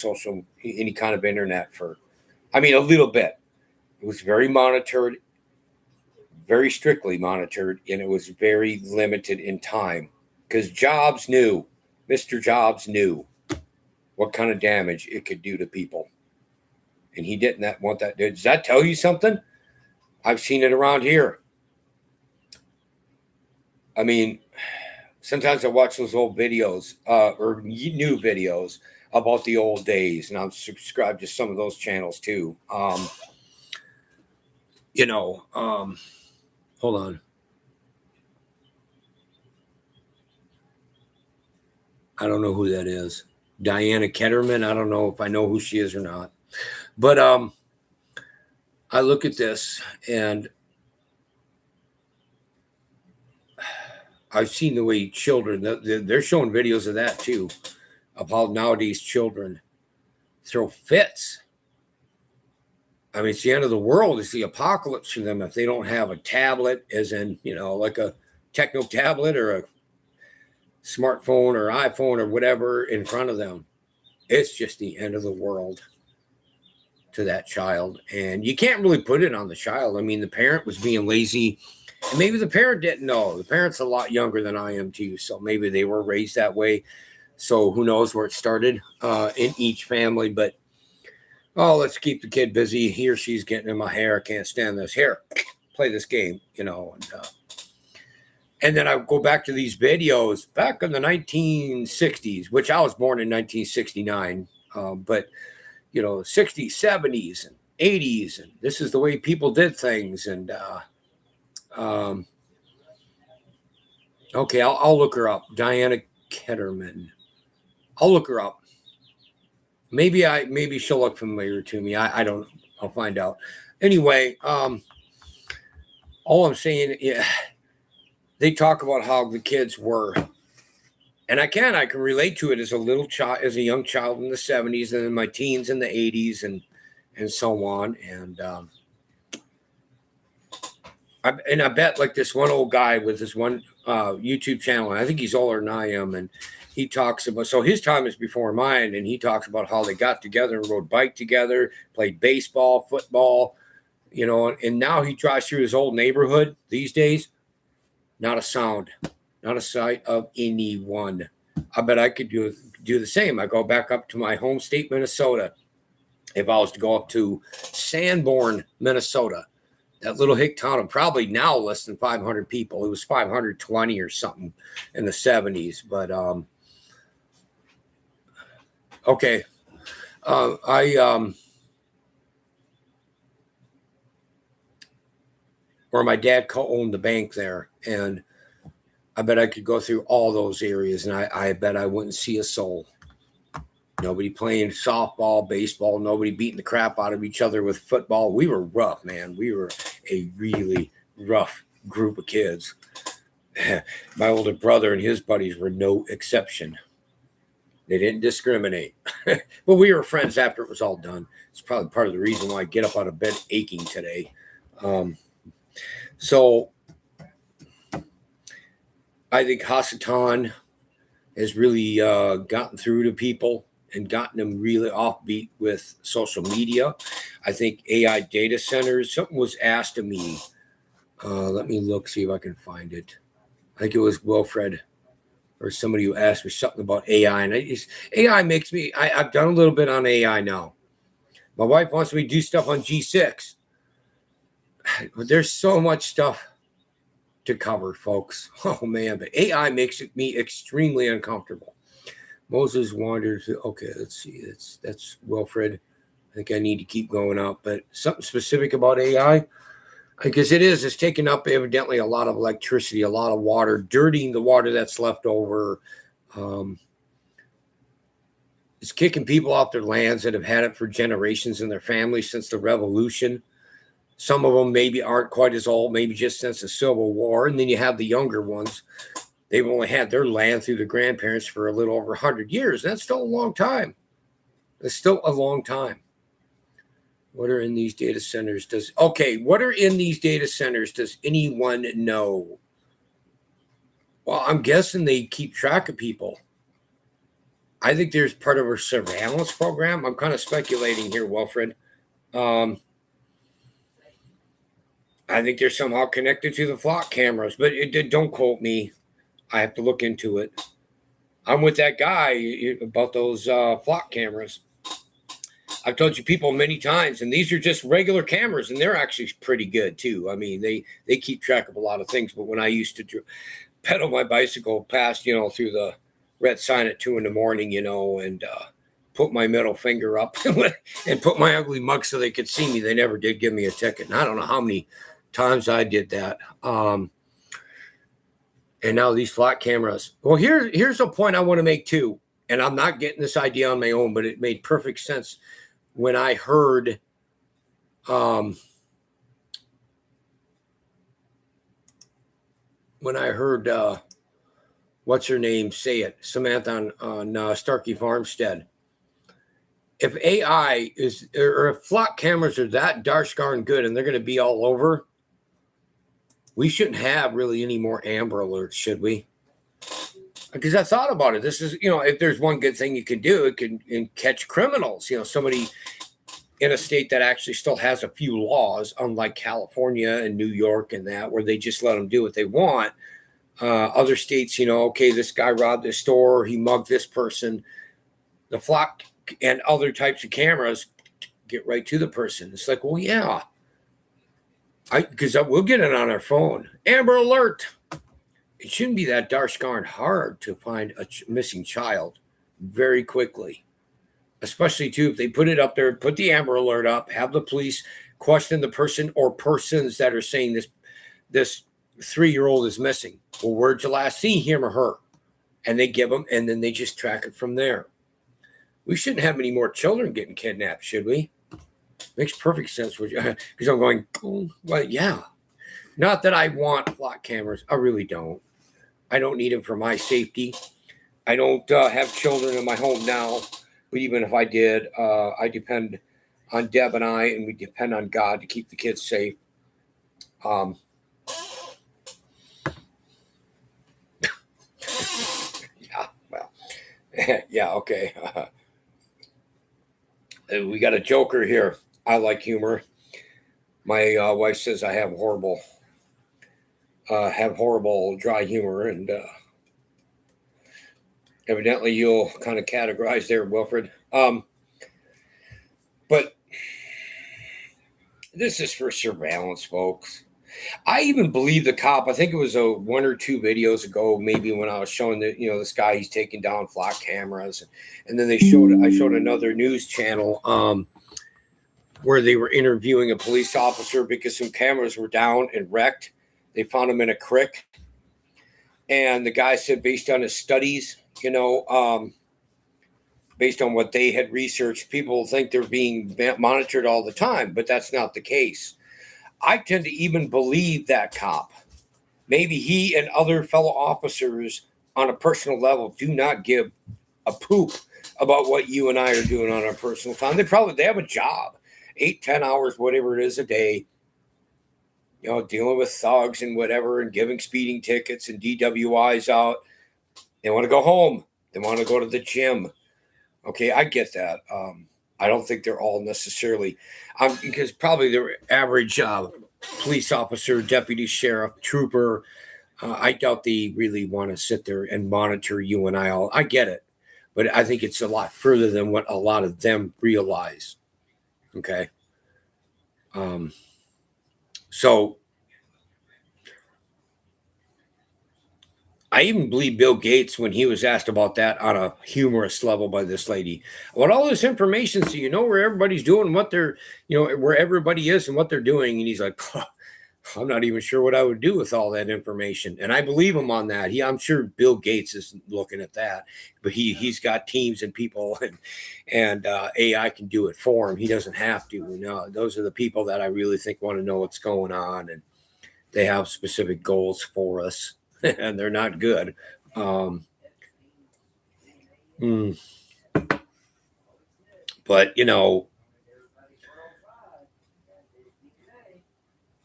[SPEAKER 1] any kind of internet a little bit. It was very monitored, very strictly monitored, and it was very limited in time because Mr. Jobs knew what kind of damage it could do to people. And he didn't want that. Does that tell you something? I've seen it around here. I mean, sometimes I watch those old videos or new videos about the old days, and I'm subscribed to some of those channels too. Hold on. I don't know who that is. Diana Ketterman. I don't know if I know who she is or not. But I look at this and I've seen the way children, they're showing videos of that too, of how nowadays children throw fits. I mean, it's the end of the world. It's the apocalypse for them if they don't have a tablet, as in, like a techno tablet or a smartphone or iPhone or whatever in front of them. It's just the end of the world to that child. And you can't really put it on the child. I mean, the parent was being lazy. And maybe the parent didn't know. The parent's a lot younger than I am too. So maybe they were raised that way. So who knows where it started in each family. But, let's keep the kid busy. He or she's getting in my hair. I can't stand this. Here, play this game, And then I go back to these videos back in the 1960s, which I was born in 1969. But, 60s, 70s, and 80s. And this is the way people did things. And, okay, I'll look her up. Diana Ketterman. I'll look her up. Maybe she'll look familiar to me. I don't know. I'll find out. Anyway, all I'm saying, they talk about how the kids were, and I can relate to it as a young child in the 70s and in my teens in the 80s and so on. And I bet like this one old guy with this one YouTube channel, and I think he's older than I am, and he talks about, so his time is before mine, and he talks about how they got together and rode bike together, played baseball, football, and now he drives through his old neighborhood these days. Not a sound, not a sight of anyone. I bet I could do the same. I go back up to my home state, Minnesota. If I was to go up to Sanborn, Minnesota, That little hick town of probably now less than 500 people. It was 520 or something in the 70s. But okay, where my dad co-owned the bank there, and I bet I could go through all those areas, and I bet I wouldn't see a soul. Nobody playing softball, baseball, nobody beating the crap out of each other with football. We were rough, man. We were a really rough group of kids. My older brother and his buddies were no exception. They didn't discriminate. But we were friends after it was all done. It's probably part of the reason why I get up out of bed aching today. So I think Hasatan has really gotten through to people and gotten them really offbeat with social media. I think AI data centers, something was asked of me. Let me look, see if I can find it. I think it was Wilfred or somebody who asked me something about AI. And AI makes me, I've done a little bit on AI now. My wife wants me to do stuff on G6. There's so much stuff to cover, folks. Oh, man. But AI makes me extremely uncomfortable. Moses wanders. Okay, let's see. That's Wilfred. I think I need to keep going up. But something specific about AI, because it's taking up evidently a lot of electricity, a lot of water, dirtying the water that's left over. It's kicking people off their lands that have had it for generations in their families since the revolution. Some of them maybe aren't quite as old, maybe just since the Civil War. And then you have the younger ones. They've only had their land through the grandparents for a little over 100 years. That's still a long time. It's still a long time. What are in these data centers? What are in these data centers? Does anyone know? Well, I'm guessing they keep track of people. I think there's part of a surveillance program. I'm kind of speculating here, Wilfred. I think they're somehow connected to the flock cameras, but don't quote me. I have to look into it. I'm with that guy about those flock cameras. I've told you people many times, and these are just regular cameras, and they're actually pretty good too. I mean, they keep track of a lot of things. But when I used to pedal my bicycle past, through the red sign at 2 a.m, and put my middle finger up and put my ugly mug so they could see me, they never did give me a ticket. And I don't know how many times I did that. And now these flat cameras. Well, here's a point I want to make too. And I'm not getting this idea on my own, but it made perfect sense when I heard what's her name say it, Samantha on Starkey Farmstead. If AI or if flock cameras are that darn good and they're going to be all over, we shouldn't have really any more Amber Alerts, should we? Because I thought about it. This is, if there's one good thing you can do, it can catch criminals. Somebody in a state that actually still has a few laws, unlike California and New York and that, where they just let them do what they want. Other states, okay, this guy robbed this store, he mugged this person. The flock and other types of cameras get right to the person. It's like, well, yeah. Because we'll get it on our phone. Amber Alert. It shouldn't be that darn hard to find a missing child very quickly. Especially, too, if they put it up there, put the Amber Alert up, have the police question the person or persons that are saying this 3-year-old is missing. Well, where'd you last see him or her? And they give them, and then they just track it from there. We shouldn't have any more children getting kidnapped, should we? Makes perfect sense because I'm going, oh, well, yeah. Not that I want flock cameras. I really don't. I don't need them for my safety. I don't have children in my home now. But even if I did, I depend on Deb and we depend on God to keep the kids safe. Yeah, well, yeah, okay. We got a joker here. I like humor. My wife says I have horrible dry humor, and evidently you'll kind of categorize there, Wilfred. But This is for surveillance, folks. I even believe the cop. I think it was one or two videos ago, maybe when I was showing that, this guy, he's taking down flock cameras, and then I showed another news channel where they were interviewing a police officer because some cameras were down and wrecked. They found him in a creek, and the guy said, based on his studies, based on what they had researched, people think they're being monitored all the time, but that's not the case. I tend to even believe that cop. Maybe he and other fellow officers on a personal level do not give a poop about what you and I are doing on our personal time. They have a job, 8-10 hours, whatever it is a day, dealing with thugs and whatever, and giving speeding tickets and DWIs out. They want to go home. They want to go to the gym. Okay, I get that. I don't think they're all necessarily, because probably the average police officer, deputy sheriff, trooper, I doubt they really want to sit there and monitor you and I all. I get it, but I think it's a lot further than what a lot of them realize. Okay. So I even believe Bill Gates when he was asked about that on a humorous level by this lady. About all this information, so you know where everybody's doing, what they're, where everybody is and what they're doing. And he's like, I'm not even sure what I would do with all that information. And I believe him on that. I'm sure Bill Gates is looking at that, but he's got teams and people, and AI can do it for him. He doesn't have to. Those are the people that I really think want to know what's going on, and they have specific goals for us. And they're not good. But,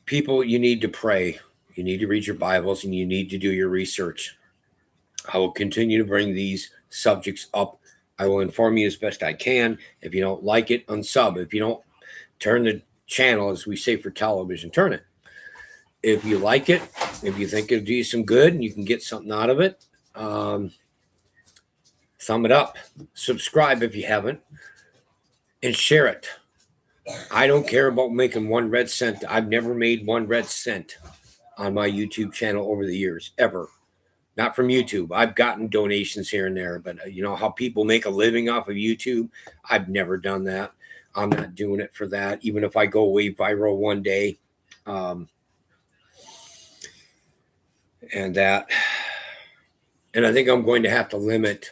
[SPEAKER 1] people, you need to pray. You need to read your Bibles, and you need to do your research. I will continue to bring these subjects up. I will inform you as best I can. If you don't like it, unsub. If you don't, turn the channel, as we say for television, turn it. If you like it, if you think it'll do you some good and you can get something out of it, thumb it up. Subscribe if you haven't, and share it. I don't care about making 1 red cent. I've never made 1 red cent on my YouTube channel over the years, ever. Not from YouTube. I've gotten donations here and there, but how people make a living off of YouTube? I've never done that. I'm not doing it for that, even if I go way viral one day. And I think I'm going to have to limit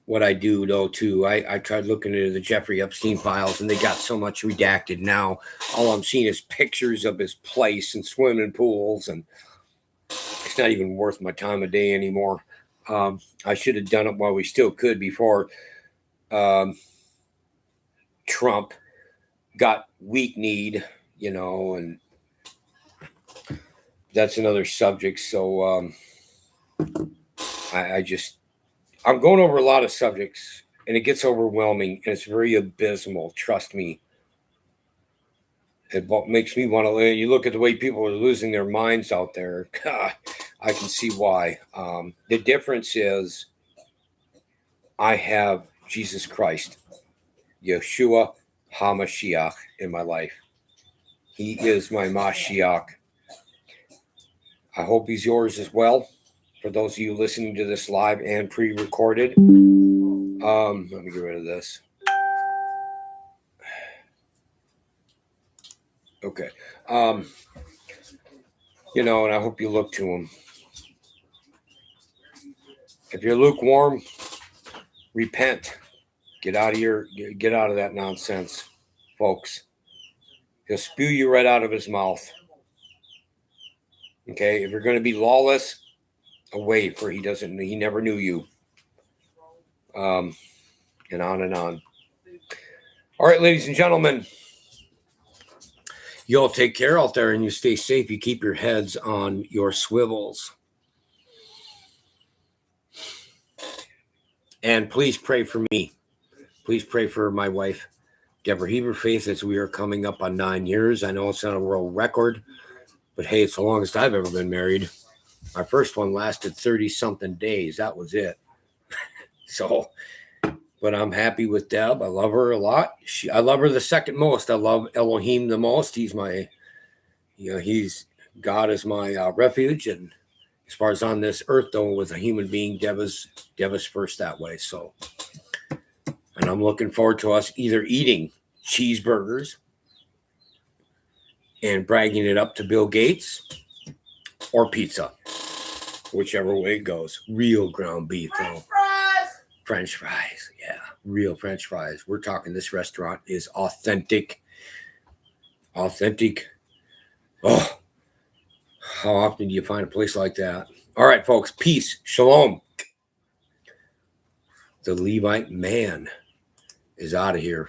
[SPEAKER 1] what I do, though, too. I tried looking into the Jeffrey Epstein files, and they got so much redacted now. All I'm seeing is pictures of his place and swimming pools, and it's not even worth my time of day anymore. I should have done it while we still could before Trump got weak-kneed, and that's another subject. So I'm going over a lot of subjects, and it gets overwhelming, and it's very abysmal. Trust me. It makes me want to. You look at the way people are losing their minds out there. God, I can see why. The difference is I have Jesus Christ, Yahshua HaMashiach, in my life. He is my Mashiach. I hope he's yours as well. For those of you listening to this live and pre-recorded, let me get rid of this. Okay. And I hope you look to him. If you're lukewarm, repent. Get out of that nonsense, folks. He'll spew you right out of his mouth. Okay, if you're going to be lawless, away, for he never knew you. And on and on. All right, ladies and gentlemen, you all take care out there, and you stay safe. You keep your heads on your swivels. And please pray for me. Please pray for my wife, Deborah Heber Faith, as we are coming up on 9 years. I know it's not a world record, but hey, it's the longest I've ever been married. My first one lasted 30-something days. That was it. So but I'm happy with Deb. I love her a lot. I love her the second most. I love Elohim the most. He's my, God is my refuge. And as far as on this earth, though, with a human being, Deb is first that way. So, and I'm looking forward to us either eating cheeseburgers and bragging it up to Bill Gates, or pizza, whichever way it goes. Real ground beef, though. French fries, yeah, real French fries. We're talking this restaurant is authentic. Authentic. Oh, how often do you find a place like that? All right, folks, peace, shalom. The Levite man is out of here.